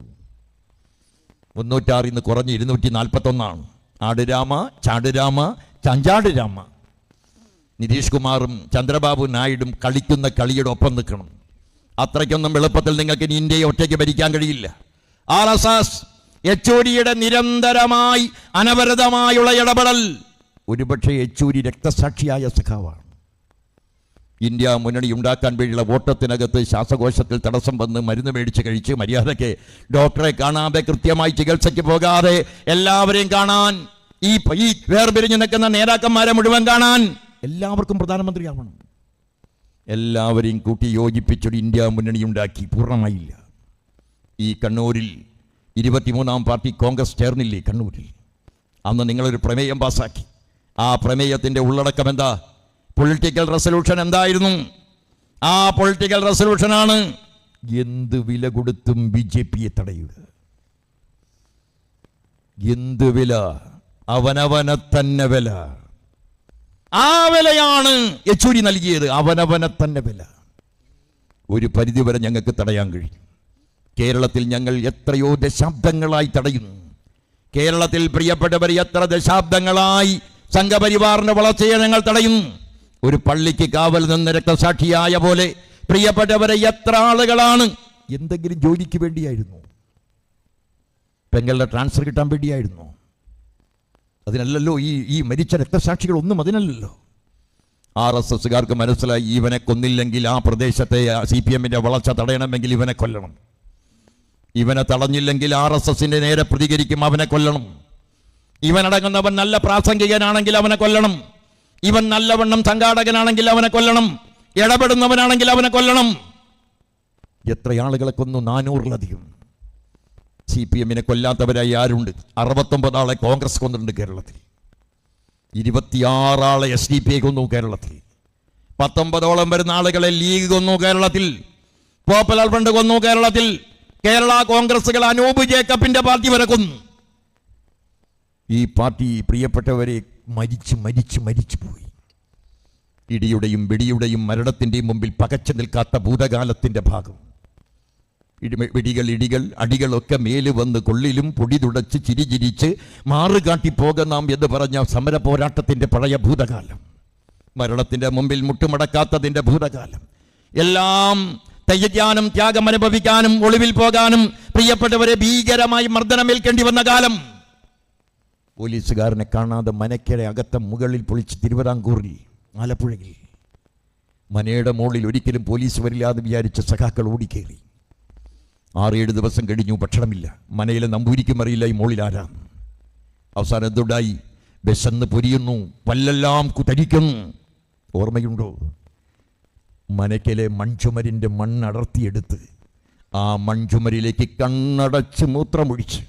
306 കുറഞ്ഞ് 241. ആടുരാമ, ചാടുരാമ, ചഞ്ചാട് രാമ. നിതീഷ് കുമാറും ചന്ദ്രബാബു നായിഡും കളിക്കുന്ന കളിയുടെ ഒപ്പം നിൽക്കണം. അത്രയ്ക്കൊന്നും എളുപ്പത്തിൽ നിങ്ങൾക്ക് ഇനി ഇന്ത്യയെ ഒറ്റയ്ക്ക് ഭരിക്കാൻ കഴിയില്ല. RSS യെച്ചൂരിയുടെ നിരന്തരമായി അനവരതമായുള്ള ഇടപെടൽ. ഒരുപക്ഷെ യെച്ചൂരി രക്തസാക്ഷിയായ സഖാവാണ്. ഇന്ത്യ മുന്നണി ഉണ്ടാക്കാൻ വേണ്ടിയുള്ള ഓട്ടത്തിനകത്ത് ശ്വാസകോശത്തിൽ തടസ്സം വന്ന് മരുന്ന് മേടിച്ച് കഴിച്ച് മര്യാദയ്ക്ക് ഡോക്ടറെ കാണാതെ കൃത്യമായി ചികിത്സയ്ക്ക് പോകാതെ എല്ലാവരെയും കാണാൻ, ഈ വേർപിരിഞ്ഞു നിൽക്കുന്ന നേതാക്കന്മാരെ മുഴുവൻ കാണാൻ എല്ലാവർക്കും പ്രധാനമന്ത്രിയാവണം. എല്ലാവരെയും കൂട്ടി യോജിപ്പിച്ചൊരു ഇന്ത്യ മുന്നണി ഉണ്ടാക്കി, പൂർണ്ണമായില്ല. ഈ കണ്ണൂരിൽ 23-ാം പാർട്ടി കോൺഗ്രസ് ചേർന്നില്ലേ കണ്ണൂരിൽ? അന്ന് നിങ്ങളൊരു പ്രമേയം പാസാക്കി. ആ പ്രമേയത്തിൻ്റെ ഉള്ളടക്കം എന്താ? പൊളിറ്റിക്കൽ റെസൊല്യൂഷൻ എന്തായിരുന്നു? ആ പൊളിറ്റിക്കൽ റെസൊല്യൂഷനാണ് എന്ത് വില കൊടുത്തും BJP-യെ തടയുക. എന്ത് വില? അവനവനെ തന്നെ വില. ആ വിലയാണ് യെച്ചൂരി നൽകിയത്. അവനവനെ തന്നെ വില. ഒരു പരിധിവരെ ഞങ്ങൾക്ക് തടയാൻ കഴിയും. കേരളത്തിൽ ഞങ്ങൾ എത്രയോ ദശാബ്ദങ്ങളായി തടയുന്നു. കേരളത്തിൽ പ്രിയപ്പെട്ടവർ എത്ര ദശാബ്ദങ്ങളായി സംഘപരിവാറിന്റെ വളർച്ചയെ ഞങ്ങൾ തടയുന്നു. ഒരു പള്ളിക്ക് കാവൽ നിന്ന് രക്തസാക്ഷിയായ പോലെ പ്രിയപ്പെട്ടവരെ എത്ര ആളുകളാണ് എന്തെങ്കിലും ജോലിക്ക് വേണ്ടിയായിരുന്നു, പെങ്ങളുടെ ട്രാൻസ്ഫർ കിട്ടാൻ വേണ്ടിയായിരുന്നു. അതിനല്ലല്ലോ ഈ മരിച്ച രക്തസാക്ഷികളൊന്നും അതിനല്ലല്ലോ. RSSകാർക്ക് മനസ്സിലായി, ഇവനെ കൊന്നില്ലെങ്കിൽ ആ പ്രദേശത്തെ CPM-ന്റെ വളർച്ച തടയണമെങ്കിൽ ഇവനെ കൊല്ലണം. ഇവനെ തടഞ്ഞില്ലെങ്കിൽ RSS-ന്റെ നേരെ പ്രതികരിക്കും, അവനെ കൊല്ലണം. ഇവനടങ്ങുന്നവൻ നല്ല പ്രാസംഗികനാണെങ്കിൽ അവനെ കൊല്ലണം. ഇവൻ നല്ലവണ്ണം സംഘാടകനാണെങ്കിൽ അവനെ കൊല്ലണം. ഇടപെടുന്നവനാണെങ്കിൽ അവനെ കൊല്ലണം. എത്ര ആളുകളെ കൊന്നു? 400-ലധികം. CPM-നെ കൊല്ലാത്തവരായി ആരുണ്ട്? 69 ആളെ കോൺഗ്രസ് കൊന്നിട്ടുണ്ട് കേരളത്തിൽ. 26 ആളെ SDP കൊന്നു കേരളത്തിൽ. 19ഓളം വരുന്ന ആളുകളെ ലീഗ് കൊന്നു കേരളത്തിൽ. പോപ്പുലർ ഫ്രണ്ട് കൊന്നു കേരളത്തിൽ. കേരള കോൺഗ്രസുകൾ അനൂപ് ജേക്കബിന്റെ പാർട്ടി വരെ കൊന്നു. ഈ പാർട്ടി പ്രിയപ്പെട്ടവരെ മരിച്ചു പോയി. ഇടിയുടെയും വെടിയുടെയും മരണത്തിൻ്റെയും മുമ്പിൽ പകച്ചു നിൽക്കാത്ത ഭൂതകാലത്തിൻ്റെ ഭാഗം. ഇടികൾ അടികളൊക്കെ മേല് വന്ന് കൊള്ളിലും പൊടി തുടച്ച് ചിരിച്ചിരിച്ച് മാറുകാട്ടിപ്പോകാം എന്ന് പറഞ്ഞ സമര പോരാട്ടത്തിൻ്റെ പഴയ ഭൂതകാലം. മരണത്തിൻ്റെ മുമ്പിൽ മുട്ടുമടക്കാത്തതിൻ്റെ ഭൂതകാലം. എല്ലാം ത്യജിക്കാനും ത്യാഗം അനുഭവിക്കാനും ഒളിവിൽ പോകാനും പ്രിയപ്പെട്ടവരെ ഭീകരമായി മർദ്ദനമേൽക്കേണ്ടി വന്ന കാലം. പോലീസുകാരനെ കാണാതെ മനക്കര അകത്ത മുകളിൽ പൊളിച്ച് തിരുവിതാംകൂറിൽ, ആലപ്പുഴയിൽ മനയുടെ മുകളിൽ ഒരിക്കലും പോലീസ് വരില്ല എന്ന് വിചാരിച്ച സഖാക്കൾ ഓടിക്കേറി. 6-7 ദിവസം കഴിഞ്ഞു, ഭക്ഷണമില്ല. മനയിലെ നമ്പൂരിക്കും അറിയില്ല ഈ മുകളിൽ ആരാ. അവസാനം എന്തുണ്ടായി? വിശന്ന് പൊരിയുന്നു, പല്ലെല്ലാം കുതരിക്കുന്നു. ഓർമ്മയുണ്ടോ? മനയ്ക്കലെ മൺചുമരിൻ്റെ മണ്ണടർത്തിയെടുത്ത് ആ മൺചുമരിലേക്ക് കണ്ണടച്ച് മൂത്രമൊഴിച്ച്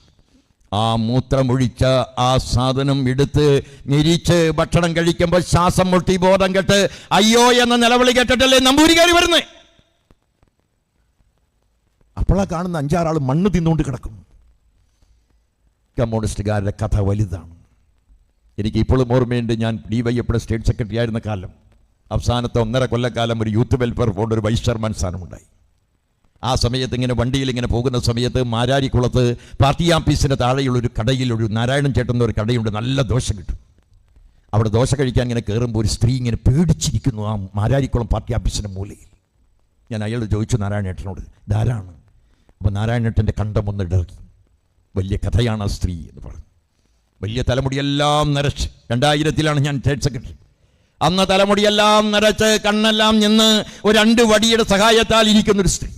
ആ മൂത്രമൊഴിച്ച ആ സാധനം എടുത്ത് ഞെരിച്ച് ഭക്ഷണം കഴിക്കുമ്പോൾ ശ്വാസം മുട്ടി ബോധം കെട്ട് അയ്യോ എന്ന നിലവിളി കേട്ടിട്ടല്ലേ നമ്പൂരിക്കാരി വരുന്നേ. അപ്പോഴാ കാണുന്ന 5-6 ആൾ മണ്ണ് തിന്നുകൊണ്ട് കിടക്കും. കമ്മ്യൂണിസ്റ്റുകാരുടെ കഥ വലുതാണ്. എനിക്ക് ഇപ്പോഴും ഓർമ്മയുണ്ട്, ഞാൻ DYFയുടെ സ്റ്റേറ്റ് സെക്രട്ടറി ആയിരുന്ന കാലം, അവസാനത്തെ 1.5 കൊല്ലക്കാലം ഒരു യൂത്ത് വെൽഫെയർ ഫണ്ട് ഒരു വൈസ് ചെയർമാൻ സ്ഥാനമുണ്ടായി. ആ സമയത്ത് ഇങ്ങനെ വണ്ടിയിൽ ഇങ്ങനെ പോകുന്ന സമയത്ത് മാരാരിക്കുളത്ത് പാർട്ടി ഓഫീസിൻ്റെ താഴെയുള്ളൊരു കടയിൽ ഒരു നാരായണൻ ചേട്ടൻ ഒരു കടയുണ്ട്, നല്ല ദോശ കിട്ടും. അവിടെ ദോശ കഴിക്കാൻ ഇങ്ങനെ കയറുമ്പോൾ ഒരു സ്ത്രീ ഇങ്ങനെ പേടിച്ചിരിക്കുന്നു ആ മാരാരിക്കുളം പാർട്ടി ഓഫീസിൻ്റെ മൂലയിൽ. ഞാൻ അയാളോട് ചോദിച്ചു നാരായണേട്ടനോട്, ധാരാണ്. അപ്പോൾ നാരായണേട്ടൻ്റെ കണ്ടം ഒന്ന് ഇടറി. വലിയ കഥയാണ് ആ സ്ത്രീ എന്ന് പറഞ്ഞു. വലിയ തലമുടിയെല്ലാം നരച്ച്, 2000-ലാണ് ഞാൻ സ്റ്റേറ്റ് സെക്രട്ടറി. അന്ന് തലമുടിയെല്ലാം നരച്ച് കണ്ണെല്ലാം നിന്ന് ഒരു 2 വടിയുടെ സഹായത്താൽ ഇരിക്കുന്നൊരു സ്ത്രീ.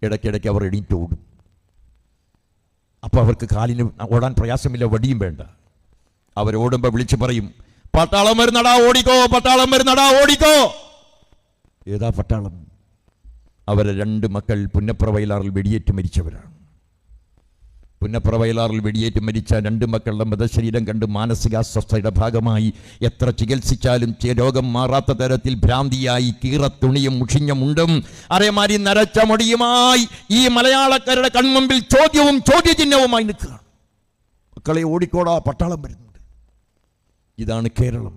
ഇടയ്ക്കിടയ്ക്ക് അവർ എണീറ്റ് ഓടും. അപ്പോൾ അവർക്ക് കാലിന് ഓടാൻ പ്രയാസമില്ല, വടിയും വേണ്ട. അവരോടുമ്പോൾ വിളിച്ചു പറയും, പട്ടാളം വരുന്നടാ ഓടിക്കോ, പട്ടാളം വരുന്നടാ ഓടിക്കോ. ഏതാ പട്ടാളം? അവരെ 2 മക്കൾ പുന്നപ്ര വയലാറിൽ വെടിയേറ്റ് മരിച്ചവരാണ്. പുന്നപ്ര വയലാറിൽ വെടിയേറ്റ് മരിച്ച 2 മക്കളുടെ മൃതശരീരം കണ്ട് മാനസികാസ്വസ്ഥയുടെ ഭാഗമായി എത്ര ചികിത്സിച്ചാലും രോഗം മാറാത്ത തരത്തിൽ ഭ്രാന്തിയായി കീറത്തുണിയും മുഷിഞ്ഞ മുണ്ടും അതേമാതിരി നരച്ച മുടിയുമായി ഈ മലയാളക്കാരുടെ കൺമുമ്പിൽ ചോദ്യവും ചോദ്യചിഹ്നവുമായി നിൽക്കുകയാണ്. മക്കളെ ഓടിക്കോടാ, പട്ടാളം വരുന്നുണ്ട്. ഇതാണ് കേരളം.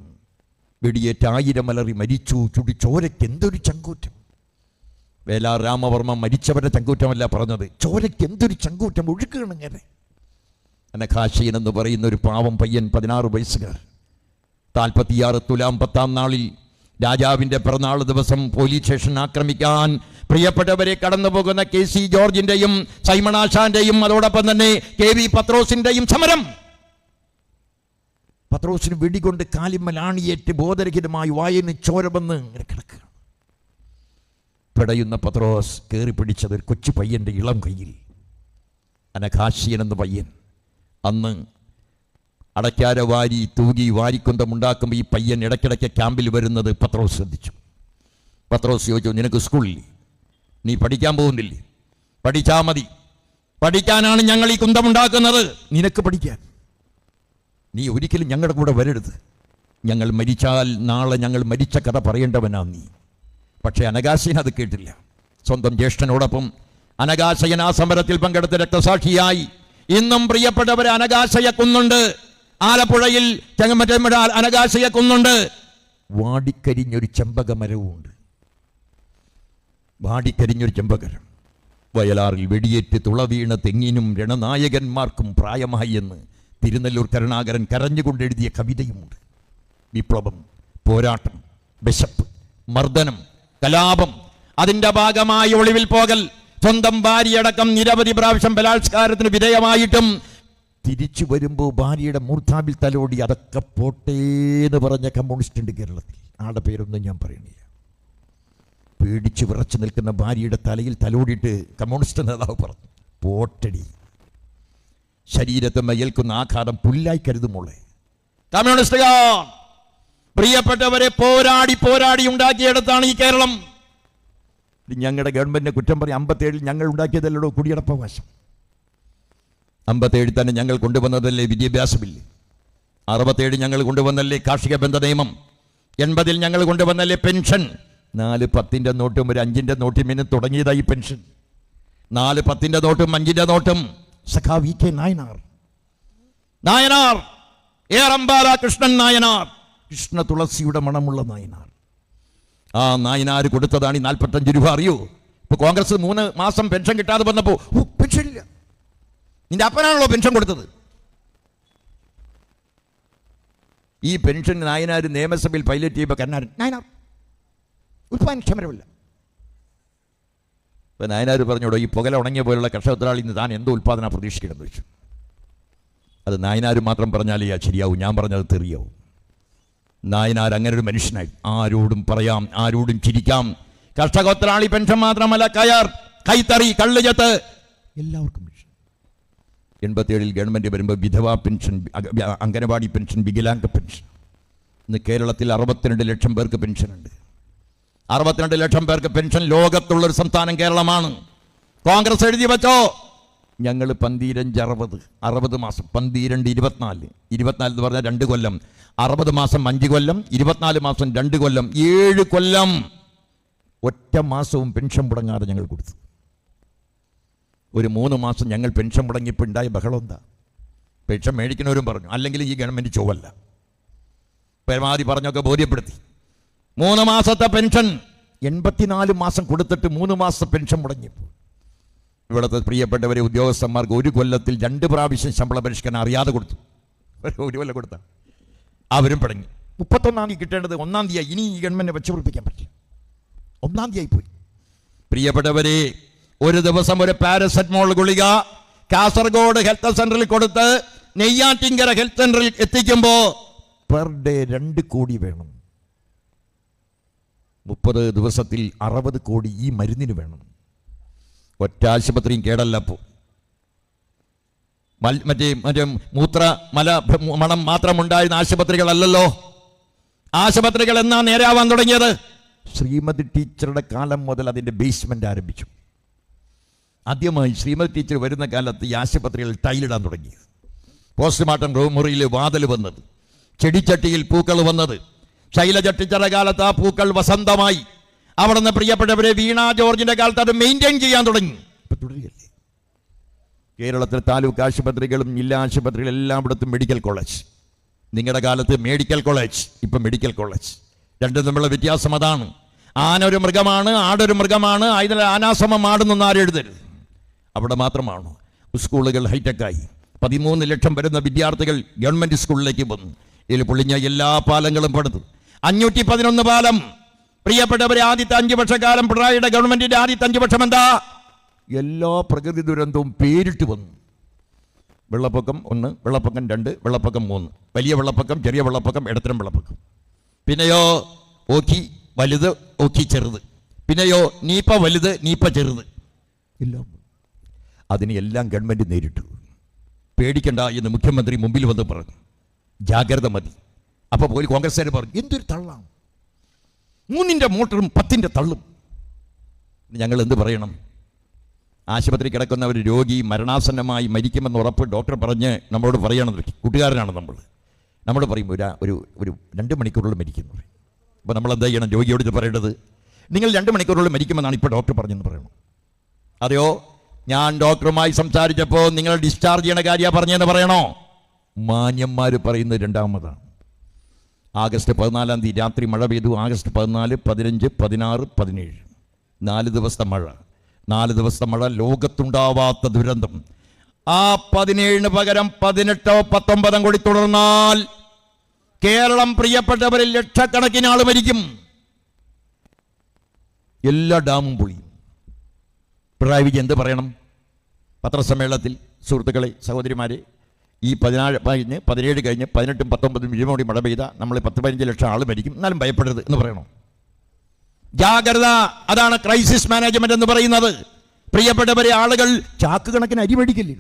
വെടിയേറ്റ് 1000 അലറി മരിച്ചു. ചോരയ്ക്ക് എന്തൊരു ചങ്കൂറ്റം. വേലാർ രാമവർമ്മ മരിച്ചവരുടെ ചങ്കൂറ്റമല്ല പറഞ്ഞത്, ചോരയ്ക്ക് എന്തൊരു ചങ്കൂറ്റം ഒഴുക്കുകയാണ്. ഇങ്ങനെ അനഘാശയൻ എന്ന് പറയുന്ന ഒരു പാവം പയ്യൻ, 16 വയസ്സുകാർ, 46 തുലാം 10-ാം നാളിൽ രാജാവിൻ്റെ പിറന്നാൾ ദിവസം പോലീസ് സ്റ്റേഷൻ ആക്രമിക്കാൻ പ്രിയപ്പെട്ടവരെ കടന്നു പോകുന്ന KC ജോർജിൻ്റെയും സൈമണാശാന്റെയും അതോടൊപ്പം തന്നെ KV പത്രോസിൻ്റെയും സമരം. പത്രോസിന് വെടികൊണ്ട് കാലിമ്മലാണിയേറ്റ് ബോധരഹിതമായി വായന് ചോര വന്ന് ഇങ്ങനെ കിടക്കുക. പിടയുന്ന പത്രോസ് കയറി പിടിച്ചത് ഒരു കൊച്ചു പയ്യൻ്റെ ഇളം കയ്യിൽ. അനഘാശയൻ എന്ന പയ്യൻ അന്ന് അടയ്ക്കാര വാരി തൂകി വാരിക്കൊന്തമുണ്ടാക്കുമ്പോൾ ഈ പയ്യൻ ഇടയ്ക്കിടയ്ക്ക് ക്യാമ്പിൽ വരുന്നത് പത്രോസ് ശ്രദ്ധിച്ചു. പത്രോസ് ചോദിച്ചു, നിനക്ക് സ്കൂളിൽ നീ പഠിക്കാൻ പോകുന്നില്ലേ? പഠിച്ചാൽ മതി, പഠിക്കാനാണ് ഞങ്ങൾ ഈ കുന്തമുണ്ടാക്കുന്നത്, നിനക്ക് പഠിക്കാൻ. നീ ഒരിക്കലും ഞങ്ങളുടെ കൂടെ വരരുത്. ഞങ്ങൾ മരിച്ചാൽ നാളെ ഞങ്ങൾ മരിച്ച കഥ പറയേണ്ടവനാ നീ. പക്ഷേ അനഘാശയൻ അത് കേട്ടില്ല. സ്വന്തം ജ്യേഷ്ഠനോടൊപ്പം അനഘാശയൻ ആ സമരത്തിൽ പങ്കെടുത്ത രക്തസാക്ഷിയായി. ഇന്നും പ്രിയപ്പെട്ടവരെ അനഘാശയ കുന്നുണ്ട്, ആലപ്പുഴയിൽ അനഘാശയ കുന്നുണ്ട്. വാടിക്കരിഞ്ഞൊരു ചെമ്പകമരവുമുണ്ട്. വാടിക്കരിഞ്ഞൊരു ചെമ്പകരം. വയലാറിൽ വെടിയേറ്റ് തുളവീണ തെങ്ങിനും രണനായകന്മാർക്കും പ്രായമായി എന്ന് തിരുനെല്ലൂർ കരുണാകരൻ കരഞ്ഞുകൊണ്ടെഴുതിയ കവിതയുമുണ്ട്. വിപ്ലവം, പോരാട്ടം, വിശപ്പ്, മർദ്ദനം, കലാപം, അതിൻ്റെ ഭാഗമായി ഒളിവിൽ പോകൽ, സ്വന്തം ഭാര്യയടക്കം നിരവധി പ്രാവശ്യം ബലാത്കാരത്തിന് വിധേയമായിട്ടും തിരിച്ചു വരുമ്പോൾ ഭാര്യയുടെ മൂർധാവിൽ തലോടി അതൊക്കെ പോട്ടേന്ന് പറഞ്ഞ കമ്മ്യൂണിസ്റ്റ് ഉണ്ട് കേരളത്തിൽ. ആളുടെ പേരൊന്നും ഞാൻ പറയുന്നില്ല. പേടിച്ച് വിറച്ചു നിൽക്കുന്ന ഭാര്യയുടെ തലയിൽ തലോടിയിട്ട് കമ്മ്യൂണിസ്റ്റ് നേതാവ് പറഞ്ഞു, പോട്ടടി, ശരീരത്തെ മയൽക്കുന്ന ആഘാതം പുല്ലായി കരുതുമോളെ. കമ്മ്യൂണിസ്റ്റുകാർ പ്രിയപ്പെട്ടവരെ പോരാടി പോരാടി ഉണ്ടാക്കിയെടുത്താണ് ഈ കേരളം. ഞങ്ങളുടെ ഗവൺമെന്റിനെ കുറ്റം പറയും. 57 ഞങ്ങൾ ഉണ്ടാക്കിയതല്ലോ കുടിയടപ്പവകാശം. 57 തന്നെ ഞങ്ങൾ കൊണ്ടുവന്നതല്ലേ വിദ്യാഭ്യാസ ബില്ല്. 67 ഞങ്ങൾ കൊണ്ടുവന്നല്ലേ കാർഷിക ബന്ധ നിയമം. 80 ഞങ്ങൾ കൊണ്ടുവന്നല്ലേ പെൻഷൻ. 4 10-ന്റെ നോട്ടും ഒരു 5-ന്റെ നോട്ടും ഇന്ന് തുടങ്ങിയതായി പെൻഷൻ. 4 10-ന്റെ നോട്ടും 5-ന്റെ നോട്ടും. സഖാ VK നായനാർ, ഏറമ്പാല കൃഷ്ണൻ നായനാർ, കൃഷ്ണ തുളസിയുടെ മണമുള്ള നായനാർ. ആ നായനാർ കൊടുത്തതാണ് ഈ 45 രൂപ. അറിയോ? ഇപ്പൊ കോൺഗ്രസ് 3 മാസം പെൻഷൻ കിട്ടാതെ വന്നപ്പോ പെൻഷൻ ഇല്ല. നിന്റെ അപ്പനാണല്ലോ പെൻഷൻ കൊടുത്തത്. ഈ പെൻഷൻ നായനാർ നിയമസഭയിൽ പൈലറ്റ് ചെയ്യുമ്പോൾ കന്നാരൻ നായനാർ ഉത്പാദനക്ഷമരമില്ല. ഇപ്പൊ നായനാർ പറഞ്ഞോടോ, ഈ പുകല ഉണങ്ങിയ പോലുള്ള കർഷകത്തൊഴിലാളി ഇന്ന് താൻ എന്തോ ഉത്പാദന പ്രതീക്ഷിക്കണമെന്ന് വെച്ചു. അത് നായനാർ മാത്രം പറഞ്ഞാലേ ശരിയാവും, ഞാൻ പറഞ്ഞത് തെറിയാവും. നായനാർ അങ്ങനെ ഒരു മനുഷ്യനായി. ആരോടും പറയാം, ആരോടും ചിരിക്കാം. കർഷകോത്രാളി പെൻഷൻ മാത്രമല്ല, കയർ, കൈത്തറി, കള്ളുചത്ത് എല്ലാവർക്കും പെൻഷൻ. 87 ഗവൺമെൻറ് വരുമ്പോൾ വിധവാ പെൻഷൻ, അംഗനവാടി പെൻഷൻ, വികലാംഗ പെൻഷൻ. ഇന്ന് കേരളത്തിൽ 62 ലക്ഷം പേർക്ക് പെൻഷനുണ്ട്. 62 ലക്ഷം പേർക്ക് പെൻഷൻ. ലോകത്തുള്ളൊരു സംസ്ഥാനം കേരളമാണ്. കോൺഗ്രസ് എഴുതി വെച്ചോ, ഞങ്ങൾ 15, 60 മാസം, 12, 24 എന്ന് പറഞ്ഞാൽ 2 കൊല്ലം, 60 മാസം 5 കൊല്ലം, 24 മാസം 2 കൊല്ലം, 7 കൊല്ലം ഒറ്റ മാസവും പെൻഷൻ മുടങ്ങാതെ ഞങ്ങൾ കൊടുത്തു. ഒരു 3 മാസം ഞങ്ങൾ പെൻഷൻ മുടങ്ങിയപ്പോൾ ഉണ്ടായ ബഹളം എന്താ? പെൻഷൻ മേടിക്കുന്നവരും പറഞ്ഞു, അല്ലെങ്കിൽ ഈ ഗവൺമെൻറ് ചൊവ്വല്ല. പരമാവധി പറഞ്ഞൊക്കെ ബോധ്യപ്പെടുത്തി. 3 മാസത്തെ പെൻഷൻ 84 മാസം കൊടുത്തിട്ട് 3 മാസത്തെ പെൻഷൻ മുടങ്ങിയപ്പോൾ ഇവിടുത്തെ പ്രിയപ്പെട്ടവരെ ഉദ്യോഗസ്ഥന്മാർക്ക് 1 കൊല്ലത്തിൽ 2 പ്രാവശ്യം ശമ്പള പരിഷ്കരണം അറിയാതെ കൊടുത്തു. 1 കൊല്ലം കൊടുത്ത അവരും പടങ്ങി. 31 തീയതി കിട്ടേണ്ടത് 1 തീയതി. ഇനി ഈ ഗവൺമെൻറ് വെച്ചുപിടിപ്പിക്കാൻ പറ്റില്ല. 1 തീയതി പോയി. പ്രിയപ്പെട്ടവരെ, ഒരു ദിവസം ഒരു പാരസെറ്റമോൾ ഗുളിക കാസർഗോഡ് ഹെൽത്ത് സെന്ററിൽ കൊടുത്ത് നെയ്യാറ്റിങ്കര ഹെൽത്ത് സെന്ററിൽ എത്തിക്കുമ്പോൾ പെർ ഡേ 2 കോടി വേണം. 30 ദിവസത്തിൽ 60 കോടി ഈ മരുന്നിന് വേണം. ഒറ്റ ആശുപത്രിയും കേടല്ലപ്പോൾ. മറ്റേ മൂത്ര മണം മാത്രമുണ്ടായിരുന്ന ആശുപത്രികളല്ലല്ലോ. ആശുപത്രികൾ എന്നാ നേരാവാൻ തുടങ്ങിയത്? ശ്രീമതി ടീച്ചറുടെ കാലം മുതൽ അതിൻ്റെ ബേസ്മെന്റ് ആരംഭിച്ചു. ആദ്യമായി ശ്രീമതി ടീച്ചർ വരുന്ന കാലത്ത് ഈ ആശുപത്രികൾ ടൈലിടാൻ തുടങ്ങി. പോസ്റ്റ്മോർട്ടം മുറിയിൽ വാതിൽ വന്നത്, ചെടിച്ചട്ടിയിൽ പൂക്കൾ വന്നത്. ശൈലജ ടീച്ചറുടെ കാലത്ത് ആ പൂക്കൾ വസന്തമായി. അവിടെ നിന്ന് പ്രിയപ്പെട്ടവരെ വീണ ജോർജിന്റെ കാലത്ത് അത് മെയിൻറ്റെയിൻ ചെയ്യാൻ തുടങ്ങി. ഇപ്പൊ തുടരുകയല്ലേ? കേരളത്തിലെ താലൂക്ക് ആശുപത്രികളും ജില്ലാ ആശുപത്രികളും എല്ലായിടത്തും മെഡിക്കൽ കോളേജ്. നിങ്ങളുടെ കാലത്ത് മെഡിക്കൽ കോളേജ്, ഇപ്പം മെഡിക്കൽ കോളേജ്. രണ്ടും തമ്മിലുള്ള വ്യത്യാസം അതാണ്. ആന ഒരു മൃഗമാണ്, ആടൊരു മൃഗമാണ്. അതിൽ ആനാസമം ആടുന്നൊന്നും ആരും എഴുതരുത്. അവിടെ മാത്രമാണ്. സ്കൂളുകൾ ഹൈടെക്കായി. 13 ലക്ഷം വരുന്ന വിദ്യാർത്ഥികൾ ഗവൺമെന്റ് സ്കൂളിലേക്ക് വന്നു. ഇതിൽ പൊളിഞ്ഞ എല്ലാ പാലങ്ങളും പണിതു. 511 പാലം. പ്രിയപ്പെട്ടവരെ, ആദ്യത്തെ 5 വർഷക്കാലം പിണറായിയുടെ ഗവൺമെന്റിന്റെ ആദ്യത്തെ 5 വർഷം എന്താ? എല്ലാ പ്രകൃതി ദുരന്തവും പേരിട്ട് വന്നു. വെള്ളപ്പൊക്കം 1, വെള്ളപ്പൊക്കം 2, വെള്ളപ്പൊക്കം 3, വലിയ വെള്ളപ്പൊക്കം, ചെറിയ വെള്ളപ്പൊക്കം, ഇടത്തരം വെള്ളപ്പൊക്കം. പിന്നെയോ ഓഖി വലുത്, ഓഖി ചെറുത്. പിന്നെയോ നീപ്പ വലുത്, നീപ്പ ചെറുത്. എല്ലാം അതിനെ എല്ലാം ഗവൺമെന്റ് നേരിട്ടു. പേടിക്കണ്ട എന്ന് മുഖ്യമന്ത്രി മുമ്പിൽ വന്ന് പറഞ്ഞു. ജാഗ്രത മതി. അപ്പോൾ പോയി കോൺഗ്രസ്സുകാർ പറഞ്ഞു, എന്തൊരു തള്ളാണ്, 3ന്റെ മോട്ടറും 10ന്റെ തള്ളും. ഞങ്ങൾ എന്ത് പറയണം? ആശുപത്രി കിടക്കുന്ന ഒരു രോഗി മരണാസന്നമായി മരിക്കുമെന്ന് ഉറപ്പ് ഡോക്ടർ പറഞ്ഞ് നമ്മളോട് പറയണത്, കൂട്ടുകാരനാണ് നമ്മൾ പറയും ഒരു 2 മണിക്കൂറുള്ളിൽ മരിക്കുന്നു. അപ്പോൾ നമ്മൾ എന്താ ചെയ്യണം? രോഗിയോട് ഇത് പറയേണ്ടത്, നിങ്ങൾ 2 മണിക്കൂറുള്ളിൽ മരിക്കുമെന്നാണ് ഇപ്പോൾ ഡോക്ടർ പറഞ്ഞെന്ന് പറയണം. അതെയോ, ഞാൻ ഡോക്ടറുമായി സംസാരിച്ചപ്പോൾ നിങ്ങൾ ഡിസ്ചാർജ് ചെയ്യണ കാര്യമാണ് പറഞ്ഞതെന്ന് പറയണോ? മാന്യന്മാർ പറയുന്നത് രണ്ടാമതാണ്. ആഗസ്റ്റ് 14 തീയതി രാത്രി മഴ പെയ്തു. ആഗസ്റ്റ് 14, 15, 16, 17 4 ദിവസത്തെ മഴ. 4 ദിവസത്തെ മഴ ലോകത്തുണ്ടാവാത്ത ദുരന്തം. ആ 17 പകരം 18, 19 കൂടി തുടർന്നാൽ കേരളം പ്രിയപ്പെട്ടവരിൽ ലക്ഷക്കണക്കിന് ആൾ മരിക്കും. എല്ലാ ഡാമും പൊളിയും. പിണറായി വിജയൻ എന്ത് പറയണം പത്രസമ്മേളനത്തിൽ? സുഹൃത്തുക്കളെ, സഹോദരിമാരെ, ഈ 17 കഴിഞ്ഞ് 18, 19 കൂടി മഴ പെയ്ത നമ്മൾ 10-15 ലക്ഷം ആൾ മരിക്കും, എന്നാലും ഭയപ്പെടരുത് എന്ന് പറയണം. ജാഗ്രത, അതാണ് ക്രൈസിസ് മാനേജ്മെന്റ് എന്ന് പറയുന്നത്. പ്രിയപ്പെട്ടവരെ, ആളുകൾ ചാക്ക് കണക്കിന് അരി മേടിക്കില്ലേ?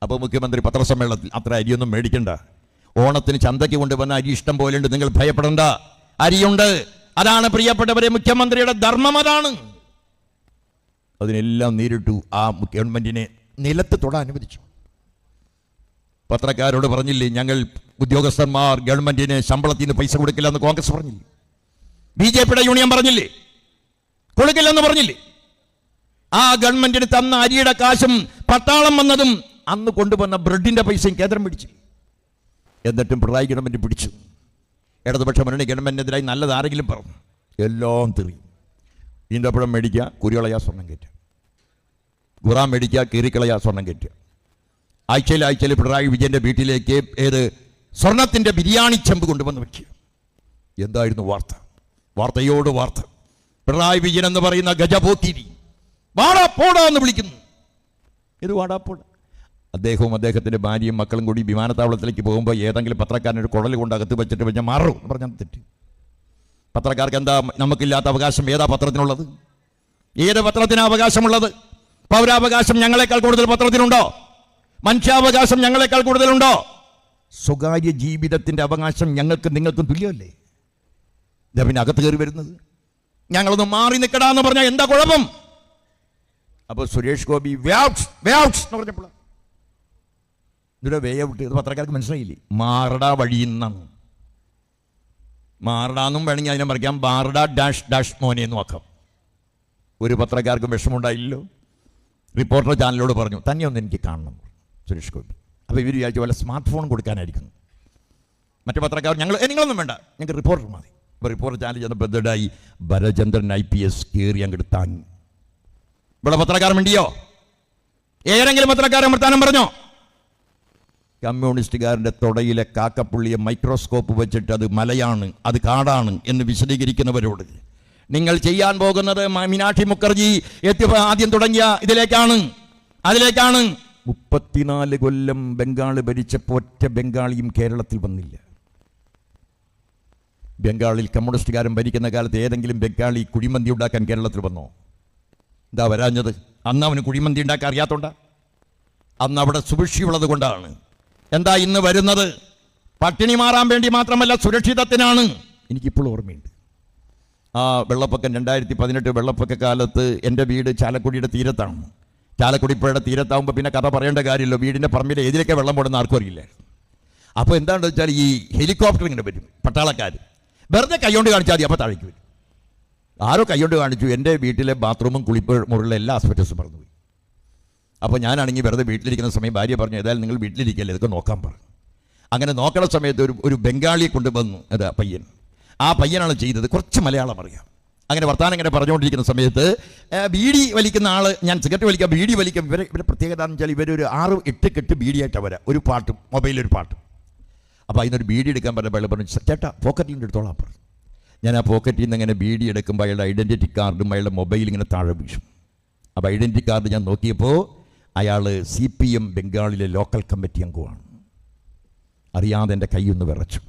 അപ്പോൾ മുഖ്യമന്ത്രി പത്രസമ്മേളനത്തിൽ അത്ര അരിയൊന്നും മേടിക്കണ്ട, ഓണത്തിന് ചന്തയ്ക്ക് കൊണ്ടുവന്ന അരി ഇഷ്ടം പോലെ ഉണ്ട്, നിങ്ങൾ ഭയപ്പെടണ്ട, അരിയുണ്ട്. അതാണ് പ്രിയപ്പെട്ടവരെ മുഖ്യമന്ത്രിയുടെ ധർമ്മം. അതാണ്. അതിനെല്ലാം നേരിട്ടു. ആ ഗവൺമെന്റിനെ നിലത്ത് തൊടാൻ അനുവദിച്ചു. പത്രക്കാരോട് പറഞ്ഞില്ലേ, ഞങ്ങൾ ഉദ്യോഗസ്ഥന്മാർ ഗവൺമെന്റിന് ശമ്പളത്തിൽ നിന്ന് പൈസ കൊടുക്കില്ല എന്ന് കോൺഗ്രസ് പറഞ്ഞില്ലേ? BJPയുടെ യൂണിയൻ പറഞ്ഞില്ലേ? കൊടുക്കില്ലെന്ന് പറഞ്ഞില്ലേ? ആ ഗവൺമെന്റിന് തന്ന അരിയുടെ കാശും പട്ടാളം വന്നതും അന്ന് കൊണ്ടുവന്ന ബ്രെഡിന്റെ പൈസയും കേന്ദ്രം പിടിച്ചു. എന്നിട്ടും പിണറായി ഗവൺമെന്റ് പിടിച്ചു. ഇടതുപക്ഷ മുന്നണി ഗവൺമെന്റിനെതിരായി നല്ലത് ആരെങ്കിലും പറഞ്ഞു, എല്ലാം തെറിയും. ഈന്തപ്പഴം മേടിക്കുക, കുരികളയാ സ്വർണം കയറ്റുക. ഖുറാൻ മേടിക്കുക, കീറിക്കളയാ സ്വർണം കയറ്റുക. ആഴ്ചയിൽ പിണറായി വിജയന്റെ വീട്ടിലേക്ക് സ്വർണത്തിന്റെ ബിരിയാണി ചെമ്പ് കൊണ്ടുവന്ന് വയ്ക്കുക. എന്തായിരുന്നു വാർത്ത? വാർത്തയോട് വാർത്ത. പിണറായി വിജയൻ എന്ന് പറയുന്ന ഗജപോക്കിരി വാടാപ്പോടാ എന്ന് വിളിക്കുന്നു. ഇത് വാടാപ്പോട. അദ്ദേഹവും അദ്ദേഹത്തിൻ്റെ ഭാര്യയും മക്കളും കൂടി വിമാനത്താവളത്തിലേക്ക് പോകുമ്പോൾ ഏതെങ്കിലും പത്രക്കാരനൊരു കുടൽ കൊണ്ട് അകത്ത് വെച്ചിട്ട് പറഞ്ഞാൽ മാറും എന്ന് പറഞ്ഞാൽ തെറ്റ്. പത്രക്കാർക്ക് എന്താ നമുക്കില്ലാത്ത അവകാശം ഏതാ പത്രത്തിനുള്ളത്? ഏത് പത്രത്തിനാ അവകാശമുള്ളത്? പൗരാവകാശം ഞങ്ങളെക്കാൾ കൂടുതൽ പത്രത്തിനുണ്ടോ? മനുഷ്യാവകാശം ഞങ്ങളെക്കാൾ കൂടുതലുണ്ടോ? സ്വകാര്യ ജീവിതത്തിൻ്റെ അവകാശം ഞങ്ങൾക്ക് നിങ്ങൾക്കും തുല്യമല്ലേ? ഇതാ പിന്നെ അകത്ത് കയറി വരുന്നത്. ഞങ്ങളൊന്ന് മാറി നിൽക്കടാന്ന് പറഞ്ഞാൽ എന്താ കുഴപ്പം? അപ്പോൾ സുരേഷ് ഗോപി എന്ന് പറഞ്ഞപ്പോൾ ഇതിൻ്റെ വേ ഔട്ട് ഇത് പത്രക്കാർക്ക് മനസ്സിലായില്ലേ? മാറട വഴിയെന്നാണ്. മാറടാന്നും വേണമെങ്കിൽ അതിനെ മറിക്കാം, മാറട ഡാഷ് ഡാഷ് മോനെ എന്ന് നോക്കാം. ഒരു പത്രക്കാർക്കും വിഷമമുണ്ടായില്ലല്ലോ. റിപ്പോർട്ടർ ചാനലിനോട് പറഞ്ഞു തന്നെ ഒന്ന് എനിക്ക് കാണണം സുരേഷ് ഗോപി. അപ്പോൾ ഇവർ വിചാരിച്ച പോലെ സ്മാർട്ട് ഫോൺ കൊടുക്കാനായിരിക്കുന്നു. മറ്റു പത്രക്കാർ നിങ്ങളൊന്നും വേണ്ട, ഞങ്ങൾക്ക് റിപ്പോർട്ടർ മതി. ഇപ്പോൾ റിപ്പോർട്ടർ ചാനൽ ചെന്ന ബന്ധുടായി ഭരചന്ദ്രൻ IPS കയറി അങ്ങോട്ട് താങ്ങി. ഇവിടെ പത്രക്കാരൻ മിണ്ടിയോ? ഏതെങ്കിലും പത്രക്കാരൻ വർത്താനം പറഞ്ഞോ? കമ്മ്യൂണിസ്റ്റുകാരൻ്റെ തൊടയിലെ കാക്കപ്പുള്ളിയെ മൈക്രോസ്കോപ്പ് വെച്ചിട്ട് അത് മലയാണ്, അത് കാടാണ് എന്ന് വിശദീകരിക്കുന്നവരോട് നിങ്ങൾ ചെയ്യാൻ പോകുന്നത് മീനാക്ഷി മുഖർജി ആദ്യം തുടങ്ങിയ അതിലേക്കാണ്. 34 കൊല്ലം ബംഗാൾ ഭരിച്ചപ്പോൾ ഒറ്റ ബംഗാളിയും കേരളത്തിൽ വന്നില്ല. ബംഗാളിൽ കമ്മ്യൂണിസ്റ്റുകാരൻ ഭരിക്കുന്ന കാലത്ത് ഏതെങ്കിലും ബംഗാളി കുഴിമന്തി ഉണ്ടാക്കാൻ കേരളത്തിൽ വന്നോ? എന്താ വരാഞ്ഞത്? അന്ന് അവന് കുഴിമന്തി ഉണ്ടാക്കാൻ അറിയാത്തോണ്ടാ? അന്ന് അവിടെ സുഭിക്ഷിയുള്ളത് കൊണ്ടാണ്. എന്താ ഇന്ന് വരുന്നത്? പട്ടിണി മാറാൻ വേണ്ടി മാത്രമല്ല, സുരക്ഷിതത്തിനാണ്. എനിക്കിപ്പോൾ ഓർമ്മയുണ്ട് ആ വെള്ളപ്പൊക്കം 2018 വെള്ളപ്പൊക്ക കാലത്ത് എൻ്റെ വീട് ചാലക്കുടിയുടെ തീരത്താണ്. ചാലക്കുടി പുഴയുടെ തീരത്താവുമ്പോൾ പിന്നെ കഥ പറയേണ്ട കാര്യമില്ല. വീടിൻ്റെ പറമ്പിൽ ഏതിലേക്ക് വെള്ളം പോടുന്ന ആർക്കും അറിയില്ല. അപ്പോൾ എന്താണെന്ന് വെച്ചാൽ ഈ ഹെലികോപ്റ്റർ ഇങ്ങനെ വരും, പട്ടാളക്കാർ വെറുതെ കൈകൊണ്ട് കാണിച്ചാൽ മതി, അപ്പോൾ താഴേക്ക് വരും. ആരോ കൈകൊണ്ട് കാണിച്ചു, എൻ്റെ വീട്ടിലെ ബാത്റൂമും മുറിയിലെ എല്ലാ ആസ്പെക്ടസും മറന്നുപോയി. അപ്പോൾ ഞാനാണെങ്കിൽ വെറുതെ വീട്ടിലിരിക്കുന്ന സമയം ഭാര്യ പറഞ്ഞു, ഏതായാലും നിങ്ങൾ വീട്ടിലിരിക്കല്ലേ, ഇതൊക്കെ നോക്കാൻ പറഞ്ഞു. അങ്ങനെ നോക്കണ സമയത്ത് ഒരു ബംഗാളിയെ കൊണ്ടുവന്നു. അതാ പയ്യൻ, ആ പയ്യനാണ് ചെയ്തത്. കുറച്ച് മലയാളം അറിയാം. അങ്ങനെ വർത്താനം ഇങ്ങനെ പറഞ്ഞുകൊണ്ടിരിക്കുന്ന സമയത്ത് ബീഡി വലിക്കുന്ന ആൾ, ഞാൻ സിഗരറ്റ് വലിക്കാം, ബീഡി വലിക്കാം. ഇവരെ പ്രത്യേകത എന്ന് വെച്ചാൽ ഇവരൊരു 6-8 കെട്ട് ബീഡിയായിട്ടാണ് വരാം, ഒരു പാട്ടും മൊബൈലൊരു പാട്ടും. അപ്പോൾ അതിനൊരു ബീഡി എടുക്കാൻ പറഞ്ഞപ്പോൾ പറഞ്ഞു, ചേട്ടാ പോക്കറ്റിൽ നിന്ന് എടുത്തോളാം പറഞ്ഞു. ഞാൻ ആ പോക്കറ്റിൽ നിന്ന് ഇങ്ങനെ ബീഡി എടുക്കുമ്പോൾ അയാളുടെ ഐഡൻറ്റിറ്റി കാർഡും അയാളുടെ മൊബൈൽ ഇങ്ങനെ താഴെ വീഴും. അപ്പോൾ ഐഡൻറ്റിറ്റി കാർഡ് ഞാൻ നോക്കിയപ്പോൾ അയാൾ CPM ബംഗാളിലെ ലോക്കൽ കമ്മിറ്റി അംഗമാണ്. അറിയാതെ എൻ്റെ കൈയൊന്ന് വിറച്ചു.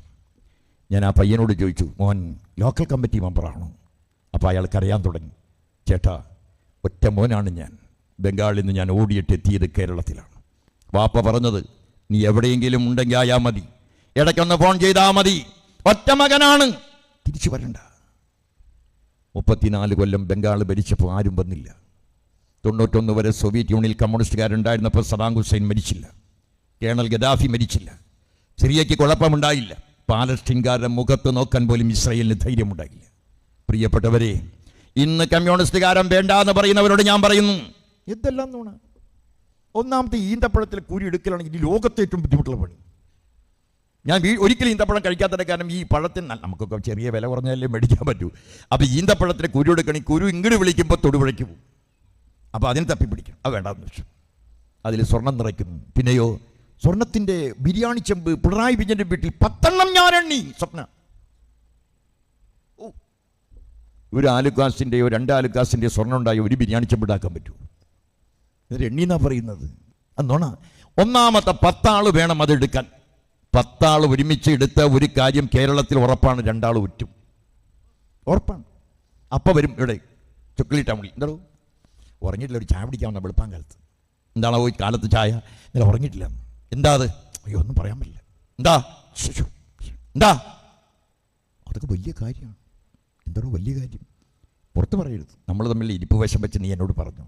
ഞാൻ ആ പയ്യനോട് ചോദിച്ചു, മോൻ ലോക്കൽ കമ്മിറ്റി മെമ്പറാണോ? അപ്പോൾ അയാൾക്ക് അറിയാൻ തുടങ്ങി. ചേട്ടാ, ഒറ്റ മോനാണ് ഞാൻ. ബംഗാളിൽ നിന്ന് ഞാൻ ഓടിയിട്ട് എത്തിയത് കേരളത്തിലാണ്. വാപ്പ പറഞ്ഞത്, നീ എവിടെയെങ്കിലും ഉണ്ടെങ്കിൽ ആയാൽ മതി, ഇടയ്ക്കൊന്ന് ഫോൺ ചെയ്താൽ മതി, ഒറ്റ മകനാണ്, തിരിച്ചു വരണ്ട. 34 കൊല്ലം ബംഗാൾ ഭരിച്ചപ്പോൾ ആരും വന്നില്ല. 91 വരെ സോവിയറ്റ് യൂണിയനിൽ കമ്മ്യൂണിസ്റ്റുകാരുണ്ടായിരുന്നപ്പോൾ സദാം ഹുസൈൻ മരിച്ചില്ല, കേണൽ ഗദാഫി മരിച്ചില്ല, സിറിയയ്ക്ക് കുഴപ്പമുണ്ടായില്ല, പാലസ്തീൻകാരുടെ മുഖത്ത് നോക്കാൻ പോലും ഇസ്രായേലിന് ധൈര്യമുണ്ടായില്ല. പ്രിയപ്പെട്ടവരെ, ഇന്ന് കമ്മ്യൂണിസ്റ്റുകാരൻ വേണ്ട എന്ന് പറയുന്നവരോട് ഞാൻ പറയുന്നു, എന്തെല്ലാം നോണ. ഒന്നാമത്തെ ഈന്തപ്പഴത്തിൽ കുരു എടുക്കലാണെങ്കിൽ ഈ ലോകത്തെ ഏറ്റവും ബുദ്ധിമുട്ടുള്ള പണി. ഞാൻ ഒരിക്കലും ഈന്തപ്പഴം കഴിക്കാത്തതിൻ്റെ കാരണം ഈ പഴത്തിന് നമുക്കൊക്കെ ചെറിയ വില കുറഞ്ഞാലേ മേടിക്കാൻ പറ്റൂ. അപ്പോൾ ഈന്തപ്പഴത്തിന് കുരു എടുക്കണമെങ്കിൽ കുരു ഇങ്ങോട്ട് വിളിക്കുമ്പോൾ തൊടുപുഴയ്ക്ക് പോകും. അപ്പോൾ അതിന് തപ്പിപ്പിടിക്കും. അത് വേണ്ടാന്ന് വെച്ചു. അതിൽ സ്വർണം നിറയ്ക്കുന്നു. പിന്നെയോ സ്വർണത്തിൻ്റെ ബിരിയാണി ചെമ്പ് പിണറായി വിജയൻ്റെ വീട്ടിൽ 10 ഞാൻ എണ്ണി. സ്വപ്ന ഒരു ആലുക്കാസിൻ്റെയോ 2 ആലുക്കാസിൻ്റെയോ സ്വർണ്ണം ഉണ്ടായോ ഒരു ബിരിയാണി ചെമ്പ് ഉണ്ടാക്കാൻ പറ്റൂ? ഇത് എണ്ണീന്നാ പറയുന്നത്. അന്നോണ ഒന്നാമത്തെ 10 ആൾ വേണം അതെടുക്കാൻ. 10 ആൾ ഒരുമിച്ച് എടുത്ത ഒരു കാര്യം കേരളത്തിൽ ഉറപ്പാണ്, 2 ആൾ ഉറ്റും ഉറപ്പാണ്. അപ്പം വരും ഇവിടെ ചുക്കളി ടൗണിൽ. എന്താണോ ഉറങ്ങിയിട്ടില്ല, ഒരു ചായ പിടിക്കാവുന്ന വെളുപ്പാൻ കാലത്ത്. എന്താണോ ഈ കാലത്ത് ചായ? ഇന്നലെ ഉറങ്ങിയിട്ടില്ല. എന്താ അത്? അയ്യോ ഒന്നും പറയാൻ പറ്റില്ല. എന്താ? അതൊക്കെ വലിയ കാര്യമാണ്. എന്താണോ വലിയ കാര്യം? പുറത്ത് പറയരുത്. നമ്മൾ തമ്മിൽ ഇരിപ്പ് വശം വെച്ച് നീ എന്നോട് പറഞ്ഞു.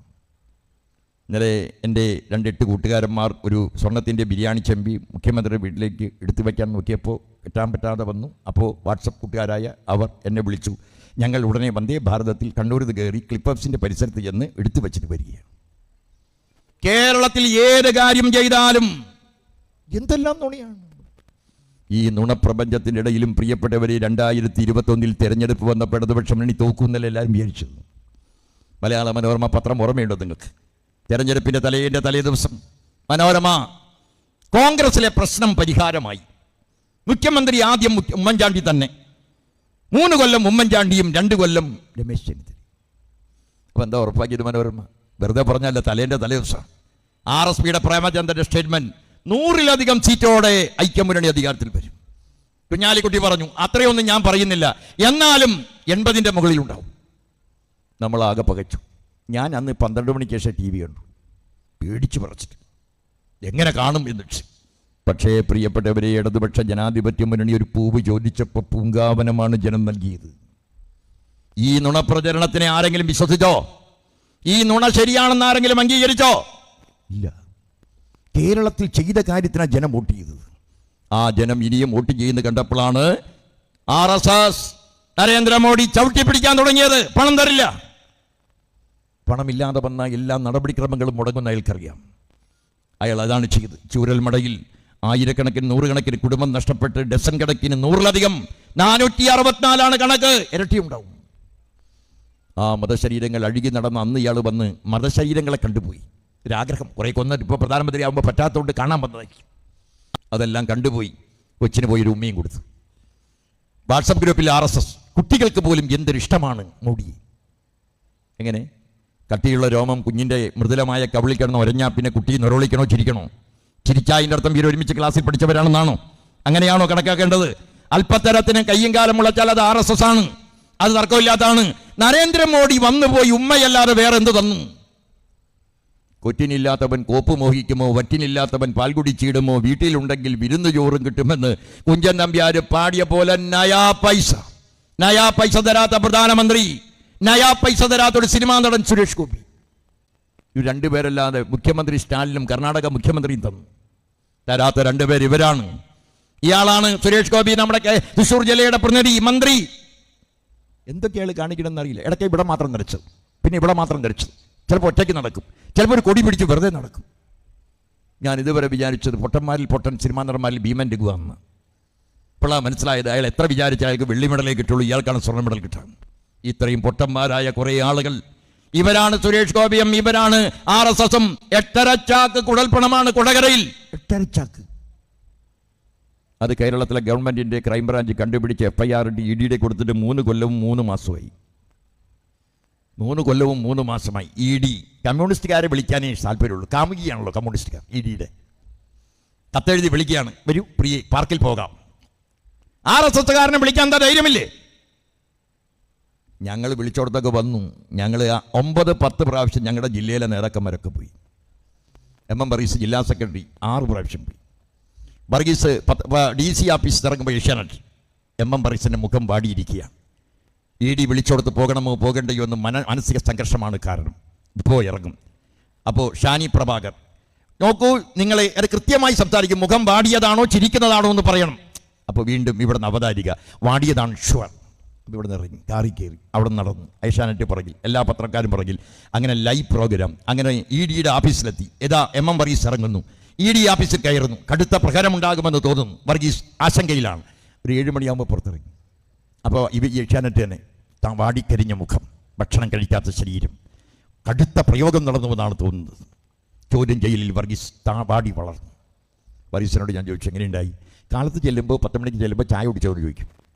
ഇന്നലെ എൻ്റെ 2-8 കൂട്ടുകാരന്മാർ ഒരു സ്വർണത്തിൻ്റെ ബിരിയാണി ചെമ്പി മുഖ്യമന്ത്രിയുടെ വീട്ടിലേക്ക് എടുത്തു വയ്ക്കാൻ നോക്കിയപ്പോൾ കിട്ടാൻ പറ്റാതെ വന്നു. അപ്പോൾ വാട്സപ്പ് കൂട്ടുകാരായ അവർ എന്നെ വിളിച്ചു. ഞങ്ങൾ ഉടനെ വന്ദേ ഭാരതത്തിൽ കണ്ണൂരിൽ കയറി ക്ലിപ്പപ്സിൻ്റെ പരിസരത്ത് ചെന്ന് എടുത്തു വച്ചിട്ട് വരികയാണ്. കേരളത്തിൽ ഏത് കാര്യം ചെയ്താലും എന്തെല്ലാം നുണയാണ്. ഈ നുണപ്രപഞ്ചത്തിൻ്റെ ഇടയിലും പ്രിയപ്പെട്ടവരെ 2021 തെരഞ്ഞെടുപ്പ് വന്നപ്പോൾ ഇടതുപക്ഷം മുന്നണി തോക്കുന്നല്ല എല്ലാവരും വിചാരിച്ചു. മലയാള മനോരമ പത്രം ഓർമ്മയുണ്ടോ നിങ്ങൾക്ക്? തെരഞ്ഞെടുപ്പിൻ്റെ തലേ ദിവസം മനോരമ, കോൺഗ്രസിലെ പ്രശ്നം പരിഹാരമായി. മുഖ്യമന്ത്രി ആദ്യം ഉമ്മൻചാണ്ടി തന്നെ, 3 കൊല്ലം ഉമ്മൻചാണ്ടിയും 2 കൊല്ലം രമേശ് ചെന്നിത്തല. അപ്പോൾ എന്താ ഉറപ്പാക്കിയത് മനോരമ? വെറുതെ പറഞ്ഞല്ല, തലേ ദിവസം RSPയുടെ പ്രേമചന്ദ്രന്റെ സ്റ്റേറ്റ്മെന്റ് 100-ലധികം സീറ്റോടെ ഐക്യമുന്നണി അധികാരത്തിൽ വരും. കുഞ്ഞാലിക്കുട്ടി പറഞ്ഞു അത്രയൊന്നും ഞാൻ പറയുന്നില്ല, എന്നാലും 80ന്റെ മുകളിലുണ്ടാവും. നമ്മളാകെ പകച്ചു. ഞാൻ അന്ന് 12 മണിക്ക് ശേഷം TV കണ്ടു, പേടിച്ചു പറച്ചിട്ട് എങ്ങനെ കാണും എന്നിട്ട്. പക്ഷേ പ്രിയപ്പെട്ടവരെ, ഇടതുപക്ഷ ജനാധിപത്യ മുന്നണി ഒരു പൂവ് ചോദിച്ചപ്പോൾ പൂങ്കാവനമാണ് ജനം നൽകിയത്. ഈ നുണപ്രചരണത്തിനെ ആരെങ്കിലും വിശ്വസിച്ചോ? ഈ നുണ ശരിയാണെന്ന് ആരെങ്കിലും അംഗീകരിച്ചോ? ഇല്ല. കേരളത്തിൽ ചെയ്ത കാര്യത്തിനാണ് ജനം വോട്ട് ചെയ്തത്. ആ ജനം ഇനിയും വോട്ട് ചെയ്യുന്നത് കണ്ടപ്പോഴാണ് RSS നരേന്ദ്രമോദി ചവിട്ടി പിടിക്കാൻ തുടങ്ങിയത്. പണം തരില്ല. പണമില്ലാതെ വന്ന എല്ലാ നടപടിക്രമങ്ങളും മുടങ്ങുന്ന അയാൾക്കറിയാം. അയാൾ അതാണ് ചെയ്ത്. ചൂരൽമടയിൽ ആയിരക്കണക്കിന് നൂറുകണക്കിന് കുടുംബം നഷ്ടപ്പെട്ട് ഡസൻ കണക്കിന് 100-ലധികം 464 കണക്ക്, ഇരട്ടിയുണ്ടാവും. ആ മതശരീരങ്ങൾ അഴുകി നടന്ന അന്ന് ഇയാൾ വന്ന് മതശരീരങ്ങളെ കണ്ടുപോയി. ഒരാഗ്രഹം, കുറേ കൊന്നിട്ട് ഇപ്പോൾ പ്രധാനമന്ത്രി ആകുമ്പോൾ പറ്റാത്തതുകൊണ്ട് കാണാൻ വന്നതായിരിക്കും. അതെല്ലാം കണ്ടുപോയി. കൊച്ചിന് പോയി ഒരു ഉമ്മയും കൊടുത്തു. വാട്സപ്പ് ഗ്രൂപ്പിൽ RSS കുട്ടികൾക്ക് പോലും എന്തൊരിഷ്ടമാണ് മോഡിയെ. എങ്ങനെ? കട്ടിയുള്ള രോമം കുഞ്ഞിൻ്റെ മൃദുലമായ കവിളിൽ കിടന്ന് ഒരഞ്ഞാൽ പിന്നെ കുട്ടി നിറവിളിക്കണോ ചിരിക്കണോ? ചിരിച്ചായതിൻ്റെ അർത്ഥം ഇവർ ഒരുമിച്ച് ക്ലാസ്സിൽ പഠിച്ചവരാണെന്നാണോ? അങ്ങനെയാണോ കണക്കാക്കേണ്ടത്? അല്പത്തരത്തിന് കയ്യും കാലം മുളച്ചാൽ അത് RSS ആണ്. അത് തർക്കമില്ലാത്തതാണ്. നരേന്ദ്രമോദി വന്നുപോയി ഉമ്മയല്ലാതെ വേറെ എന്ത് തന്നു? കൊറ്റിനില്ലാത്തവൻ കോപ്പ് മോഹിക്കുമോ, വറ്റിനില്ലാത്തവൻ പാൽകുടി ചീടുമോ, വീട്ടിലുണ്ടെങ്കിൽ വിരുന്ന് ചോറും കിട്ടുമെന്ന് കുഞ്ചൻ നമ്പ്യാർ പാടിയ പോലെ നയാ പൈസ തരാത്ത പ്രധാനമന്ത്രി, നയാ പൈസ തരാത്ത ഒരു സിനിമാ നടൻ സുരേഷ് ഗോപി. ഈ രണ്ടുപേരല്ലാതെ മുഖ്യമന്ത്രി സ്റ്റാലിനും കർണാടക മുഖ്യമന്ത്രിയും തരാത്ത രണ്ടുപേർ ഇവരാണ്. ഇയാളാണ് സുരേഷ് ഗോപി, നമ്മുടെ തൃശ്ശൂർ ജില്ലയുടെ പ്രതിനിധി മന്ത്രി. എന്തൊക്കെയാണ് കാണിക്കണമെന്ന് അറിയില്ല. ഇടയ്ക്ക് ഇവിടെ മാത്രം നിറച്ചു, പിന്നെ ഇവിടെ മാത്രം നിറച്ചു. ചിലപ്പോൾ ഒറ്റയ്ക്ക് നടക്കും, ചിലപ്പോൾ ഒരു കൊടി പിടിച്ച് വെറുതെ നടക്കും. ഞാൻ ഇതുവരെ വിചാരിച്ചത് പൊട്ടന്മാരിൽ പൊട്ടൻ, സിനിമാ നടന്മാരിൽ ഭീമൻ രഘുവാണെന്ന്. ഇപ്പോഴാണ് മനസ്സിലായത് അയാൾ എത്ര വിചാരിച്ചാൽ അയാൾക്ക് വെള്ളി മെഡലേ കിട്ടുള്ളൂ, ഇയാൾക്കാണ് സ്വർണ്ണ മെഡൽ കിട്ടാൻ. ഇത്രയും പൊട്ടന്മാരായ കുറേ ആളുകൾ, ഇവരാണ് സുരേഷ് ഗോപിയും, ഇവരാണ് RSSും. 8.5 ചാക്ക് കുഴൽപ്പണമാണ് കൊടകരയിൽ. 8.5 ചാക്ക്. അത് കേരളത്തിലെ ഗവൺമെന്റിന്റെ ക്രൈംബ്രാഞ്ച് കണ്ടുപിടിച്ച് FIR ED കൊടുത്തിട്ട് 3 കൊല്ലവും 3 മാസമായി. 3 കൊല്ലവും 3 മാസമായി. ED കമ്മ്യൂണിസ്റ്റുകാരെ വിളിക്കാനേ താല്പര്യമുള്ളൂ. കാമുകിയാണല്ലോ കമ്മ്യൂണിസ്റ്റുകാർ. EDയുടെ കത്തെഴുതി വിളിക്കുകയാണ്, വരൂ പ്രിയെ പാർക്കിൽ പോകാം. RSSകാരനെ വിളിക്കാൻ എന്താ ധൈര്യമില്ലേ? ഞങ്ങൾ വിളിച്ചോടത്തൊക്കെ വന്നു. ഞങ്ങൾ 9-10 പ്രാവശ്യം ഞങ്ങളുടെ ജില്ലയിലെ നേതാക്കന്മാരൊക്കെ പോയി. MM വർഗീസ് ജില്ലാ സെക്രട്ടറി 6 പ്രാവശ്യം പോയി. വർഗീസ് DC ഓഫീസിൽ ഇറങ്ങുമ്പോൾ ഏഷ്യാനെറ്റ് MM വർഗീസിൻ്റെ മുഖം വാടിയിരിക്കുകയാണ്. ED വിളിച്ചോടത്ത് പോകണമോ പോകണ്ടയോ എന്ന് മാനസിക സംഘർഷമാണ് കാരണം. ഇപ്പോൾ ഇറങ്ങും. അപ്പോൾ ഷാനി പ്രഭാകർ, നോക്കൂ, നിങ്ങളെ അത് കൃത്യമായി സംസാരിക്കും. മുഖം വാടിയതാണോ ചിരിക്കുന്നതാണോ എന്ന് പറയണം. അപ്പോൾ വീണ്ടും ഇവിടെ നിന്ന് അവതാരിക, വാടിയതാണ് ഷുവർ. അപ്പോൾ ഇവിടെ നിന്ന് ഇറങ്ങി കാറി കയറി അവിടെ നടന്നു. ഏഷ്യാനെറ്റ് പുറകിൽ, എല്ലാ പത്രക്കാരും പുറകിൽ. അങ്ങനെ ലൈവ് പ്രോഗ്രാം. അങ്ങനെ EDയുടെ ഓഫീസിലെത്തി. MM വർഗീസ് ഇറങ്ങുന്നു. ED ഓഫീസിൽ കയറുന്നു. കടുത്ത പ്രഹരമുണ്ടാകുമെന്ന് തോന്നുന്നു. വർഗീസ് ആശങ്കയിലാണ്. ഒരു 7 മണിയാകുമ്പോൾ പുറത്തിറങ്ങി. അപ്പോൾ ഏഷ്യാനെറ്റ് തന്നെ, താൻ വാടിക്കരിഞ്ഞ മുഖം, ഭക്ഷണം കഴിക്കാത്ത ശരീരം, കടുത്ത പ്രയോഗം നടന്നുവെന്നാണ് തോന്നുന്നത്. ചോദ്യം ചെയ്യലിൽ വർഗീസ് വാടി വളർന്നു. വർഗീസിനോട് ഞാൻ ചോദിച്ചു, എങ്ങനെയുണ്ടായി? കാലത്ത് ചെല്ലുമ്പോൾ 10 മണിക്ക് ചെല്ലുമ്പോൾ ചായ കുടിച്ചോന്ന് ചോദിക്കും.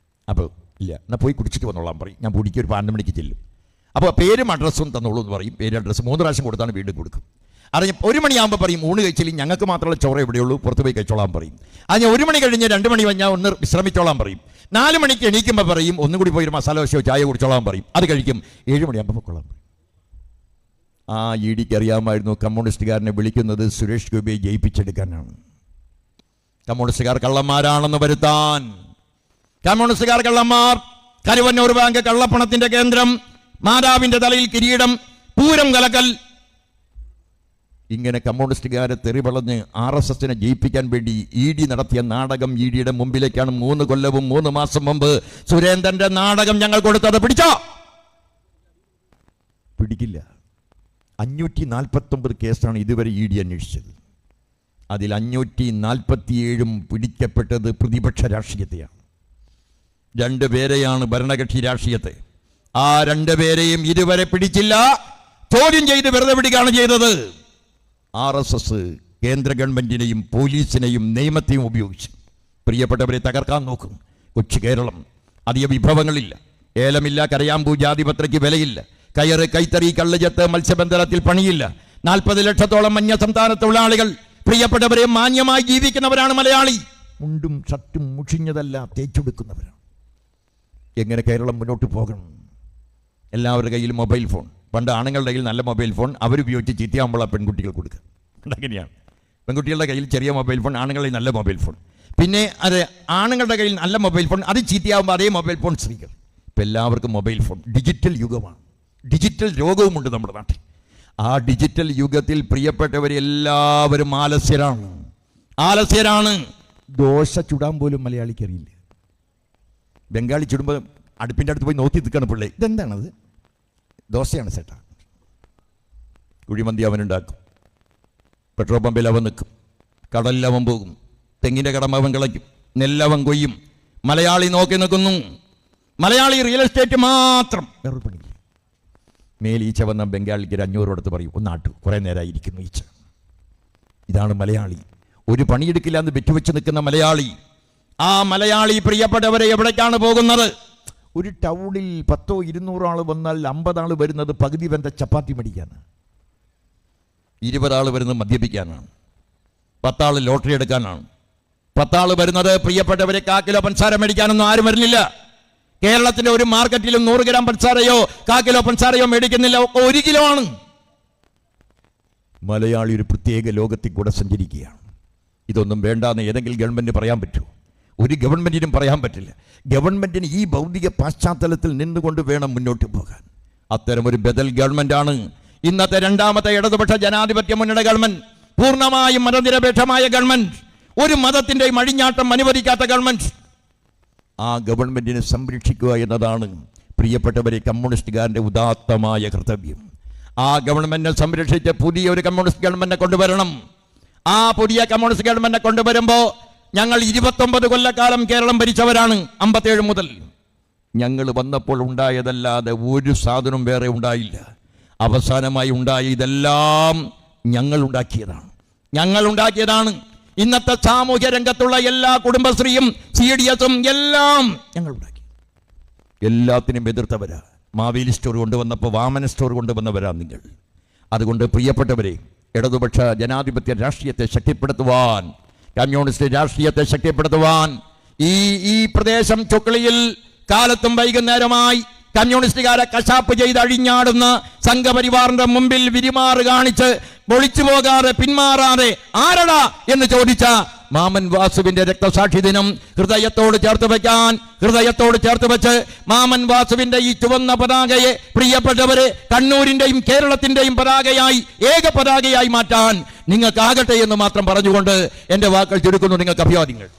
അപ്പോൾ ഇല്ല, എന്നാൽ പോയി കുടിച്ചിട്ട് വന്നോളാൻ പറയും. ഞാൻ പൊടിക്ക് ഒരു 12 മണിക്ക് ചെല്ലും. അപ്പോൾ പേരും അഡ്രസ്സും തന്നോളൂ എന്ന് പറയും. പേര് അഡ്രസ്സ് 3 പ്രാവശ്യം കൊടുത്താണ് വീണ്ടും കൊടുക്കും. അത് 1 മണിയാകുമ്പോൾ പറയും ഊണ് കഴിച്ചില്ല, ഞങ്ങൾക്ക് മാത്രമുള്ള ചോറ എവിടെയുള്ളൂ, പുറത്ത് പോയി കഴിച്ചോളാൻ പറയും. അത് 1 മണി കഴിഞ്ഞ് 2 മണി കഴിഞ്ഞാൽ ഒന്ന് വിശ്രമിച്ചോളാൻ പറയും. 4 മണിക്ക് എണീക്കുമ്പോൾ പറയും ഒന്നും കൂടി പോയി ഒരു മസാല ദോശയോ ചായ കുടിച്ചോളാൻ പറയും. അത് കഴിക്കും. 7 മണിയാകുമ്പോൾ കൊള്ളാൻ പറയും. ആ EDക്ക് അറിയാമായിരുന്നു കമ്മ്യൂണിസ്റ്റുകാരനെ വിളിക്കുന്നത് സുരേഷ് ഗോപിയെ ജയിപ്പിച്ചെടുക്കാനാണ്. കമ്മ്യൂണിസ്റ്റുകാർ കള്ളന്മാരാണെന്ന് വരുത്താൻ. കമ്മ്യൂണിസ്റ്റുകാർ കള്ളന്മാർ. കരുവന്നൂർ ബാങ്ക് കള്ളപ്പണത്തിന്റെ കേന്ദ്രം, മാതാവിന്റെ തലയിൽ കിരീടം, പൂരം കലക്കൽ. ഇങ്ങനെ കമ്മ്യൂണിസ്റ്റുകാരെ തെറിപളഞ്ഞ് RSSനെ ജയിപ്പിക്കാൻ വേണ്ടി ED നടത്തിയ നാടകം. EDയുടെ മുമ്പിലേക്കാണ് 3 കൊല്ലവും 3 മാസം മുമ്പ് സുരേന്ദ്രന്റെ നാടകം ഞങ്ങൾ കൊടുത്തത്. പിടിച്ചോ? പിടിക്കില്ല. 549 കേസാണ് ഇതുവരെ ED അന്വേഷിച്ചത്. അതിൽ 547 പിടിക്കപ്പെട്ടത് പ്രതിപക്ഷ രാഷ്ട്രീയത്തെയാണ്. 2 പേരെയാണ് ഭരണകക്ഷി രാഷ്ട്രീയത്തെ. ആ 2 പേരെയും ഇതുവരെ പിടിച്ചില്ല. ചോദ്യം ചെയ്ത് വെറുതെ പിടിക്കുകയാണ് ചെയ്തത്. RSS കേന്ദ്ര ഗവൺമെന്റിനെയും പോലീസിനെയും നിയമത്തെയും ഉപയോഗിച്ച് പ്രിയപ്പെട്ടവരെ തകർക്കാൻ നോക്കും. കൊച്ചു കേരളം, അധിക വിഭവങ്ങളില്ല, ഏലമില്ല, കരയാമ്പൂ ജാതിപത്രയ്ക്ക് വിലയില്ല, കയറ്, കൈത്തറി, കള്ളുചെത്ത്, മത്സ്യബന്ധനത്തിൽ പണിയില്ല, 40 ലക്ഷത്തോളം മഞ്ഞ സംസ്ഥാന തൊഴിലാളികൾ, പ്രിയപ്പെട്ടവരെ, മാന്യമായി ജീവിക്കുന്നവരാണ് മലയാളി. മുണ്ടും ഷർട്ടും മുഷിഞ്ഞതല്ല, തേച്ചെടുക്കുന്നവരാണ്. എങ്ങനെ കേരളം മുന്നോട്ട് പോകണം? എല്ലാവരുടെ കയ്യിൽ മൊബൈൽ ഫോൺ. പണ്ട് ആണുങ്ങളുടെ കയ്യിൽ നല്ല മൊബൈൽ ഫോൺ, അവരുപയോഗിച്ച് ചീത്തയാകുമ്പോൾ ആ പെൺകുട്ടികൾ കൊടുക്കുക. അങ്ങനെയാണ്. പെൺകുട്ടികളുടെ കയ്യിൽ ചെറിയ മൊബൈൽ ഫോൺ, ആണുങ്ങളുടെ നല്ല മൊബൈൽ ഫോൺ. പിന്നെ അത് ആണുങ്ങളുടെ കയ്യിൽ നല്ല മൊബൈൽ ഫോൺ, അത് ചീത്തയാകുമ്പോൾ അതേ മൊബൈൽ ഫോൺ സ്ത്രീകൾ. ഇപ്പം എല്ലാവർക്കും മൊബൈൽ ഫോൺ. ഡിജിറ്റൽ യുഗമാണ്. ഡിജിറ്റൽ രോഗവുമുണ്ട് നമ്മുടെ നാട്ടിൽ. ആ ഡിജിറ്റൽ യുഗത്തിൽ പ്രിയപ്പെട്ടവരെല്ലാവരും ആലസ്യരാണ്. ദോശ ചുടാൻ പോലും മലയാളിക്ക് അറിയില്ല. ബംഗാളി ചുടുമ്പോൾ അടുപ്പിൻ്റെ അടുത്ത് പോയി നോക്കി നിൽക്കണം പിള്ളേ. ഇതെന്താണത്? ദോശയാണ് ചേട്ടാ. കുഴിമന്തി അവനുണ്ടാക്കും, പെട്രോൾ പമ്പിൽ അവൻ നിൽക്കും, കടലിൽ അവൻ പോകും, തെങ്ങിൻ്റെ കടം അവൻ കളയ്ക്കും, നെല്ലവൻ കൊയ്യും. മലയാളി നോക്കി നിൽക്കുന്നു. മലയാളി റിയൽ എസ്റ്റേറ്റ് മാത്രം. വേറൊരു പണി. മേലീച്ച വന്ന ബംഗാളിക്ക് 500 കൊടുത്ത് പറയും, ഒന്നാട്ടു, കുറേ നേരമായി ഇരിക്കുന്നു ഈച്ച. ഇതാണ് മലയാളി. ഒരു പണിയെടുക്കില്ല എന്ന് വെച്ചുവെച്ച് നിൽക്കുന്ന മലയാളി. ആ മലയാളി പ്രിയപ്പെട്ടവരെ എവിടേക്കാണ് പോകുന്നത്? ഒരു ടൗണിൽ 100-200 ആൾ വന്നാൽ 50 ആൾ വരുന്നത് പകുതി വെന്ത ചപ്പാത്തി മേടിക്കാനാണ്, 20 ആൾ വരുന്നത് മദ്യപിക്കാനാണ്, 10 ആൾ ലോട്ടറി എടുക്കാനാണ്, 10 ആൾ വരുന്നത് പ്രിയപ്പെട്ടവരെ 1 കിലോ പഞ്ചസാര മേടിക്കാനൊന്നും ആരും വരുന്നില്ല. കേരളത്തിന്റെ ഒരു മാർക്കറ്റിലും 100 ഗ്രാം പഞ്ചസാരയോ 1 കിലോ പഞ്ചസാരയോ മേടിക്കുന്നില്ല, 1 കിലോ ആണ്. മലയാളി ഒരു പ്രത്യേക ലോകത്തിൽ കൂടെ സഞ്ചരിക്കുകയാണ്. ഇതൊന്നും വേണ്ടാന്ന് ഏതെങ്കിലും ഗവൺമെന്റ് പറയാൻ പറ്റുമോ? ഒരു ഗവൺമെന്റിനും പറയാൻ പറ്റില്ല. ഗവൺമെന്റിന് ഈ ഭൗതിക പശ്ചാത്തലത്തിൽ നിന്നുകൊണ്ട് വേണം മുന്നോട്ട് പോകാൻ. അത്തരമൊരു ബദൽ ഗവൺമെന്റാണ് ഇന്നത്തെ രണ്ടാമത്തെ ഇടതുപക്ഷ ജനാധിപത്യ മുന്നണി ഗവൺമെന്റ്. പൂർണ്ണമായും മതനിരപേക്ഷമായ ഗവൺമെന്റ്, ഒരു മതത്തിന്റെയും അഴിഞ്ഞാട്ടം അനുവദിക്കാത്ത ഗവൺമെന്റ്. ആ ഗവൺമെന്റിനെ സംരക്ഷിക്കുക എന്നതാണ് പ്രിയപ്പെട്ടവരെ കമ്മ്യൂണിസ്റ്റുകാരൻ്റെ ഉദാത്തമായ കർത്തവ്യം. ആ ഗവൺമെന്റിനെ സംരക്ഷിച്ച് പുതിയൊരു കമ്മ്യൂണിസ്റ്റ് ഗവൺമെന്റിനെ കൊണ്ടുവരണം. ആ പുതിയ കമ്മ്യൂണിസ്റ്റ് ഗവൺമെന്റിനെ കൊണ്ടുവരുമ്പോൾ ഞങ്ങൾ 29 കൊല്ലക്കാലം കേരളം ഭരിച്ചവരാണ്. 57 മുതൽ ഞങ്ങൾ വന്നപ്പോൾ ഉണ്ടായതല്ലാതെ ഒരു സാധനവും വേറെ ഉണ്ടായില്ല. അവസാനമായി ഉണ്ടായ ഇതെല്ലാം ഞങ്ങൾ ഉണ്ടാക്കിയതാണ്. ഇന്നത്തെ സാമൂഹ്യ രംഗത്തുള്ള എല്ലാ കുടുംബശ്രീയും CDSും എല്ലാം ഞങ്ങൾ ഉണ്ടാക്കി. എല്ലാത്തിനും എതിർത്തവരാ. മാവേലി സ്റ്റോർ കൊണ്ടുവന്നപ്പോൾ വാമന സ്റ്റോർ കൊണ്ടുവന്നവരാ നിങ്ങൾ. അതുകൊണ്ട് പ്രിയപ്പെട്ടവരെ, ഇടതുപക്ഷ ജനാധിപത്യ രാഷ്ട്രീയത്തെ ശക്തിപ്പെടുത്തുവാൻ, കമ്മ്യൂണിസ്റ്റ് രാഷ്ട്രീയത്തെ ശക്തിപ്പെടുത്തുവാൻ ഈ പ്രദേശം ചൊക്ലിയിൽ കാലത്തും വൈകുന്നേരമായി കമ്മ്യൂണിസ്റ്റുകാരെ കശാപ്പ് ചെയ്ത് അഴിഞ്ഞാടുന്ന സംഘപരിവാറിന്റെ മുമ്പിൽ വിരിമാറ് കാണിച്ച് ഒളിച്ചു പോകാതെ പിന്മാറാതെ ആരടാ എന്ന് ചോദിച്ച മാമൻ വാസുവിന്റെ രക്തസാക്ഷി ദിനം ഹൃദയത്തോട് ചേർത്ത് വെച്ച് മാമൻ വാസുവിന്റെ ഈ ചുവന്ന പതാകയെ പ്രിയപ്പെട്ടവരെ കണ്ണൂരിന്റെയും കേരളത്തിന്റെയും പതാകയായി, ഏക പതാകയായി മാറ്റാൻ നിങ്ങൾക്കാകട്ടെ എന്ന് മാത്രം പറഞ്ഞുകൊണ്ട് എന്റെ വാക്കുകൾ ചുരുക്കുന്നു. നിങ്ങൾക്ക് അഭിവാദ്യങ്ങൾ.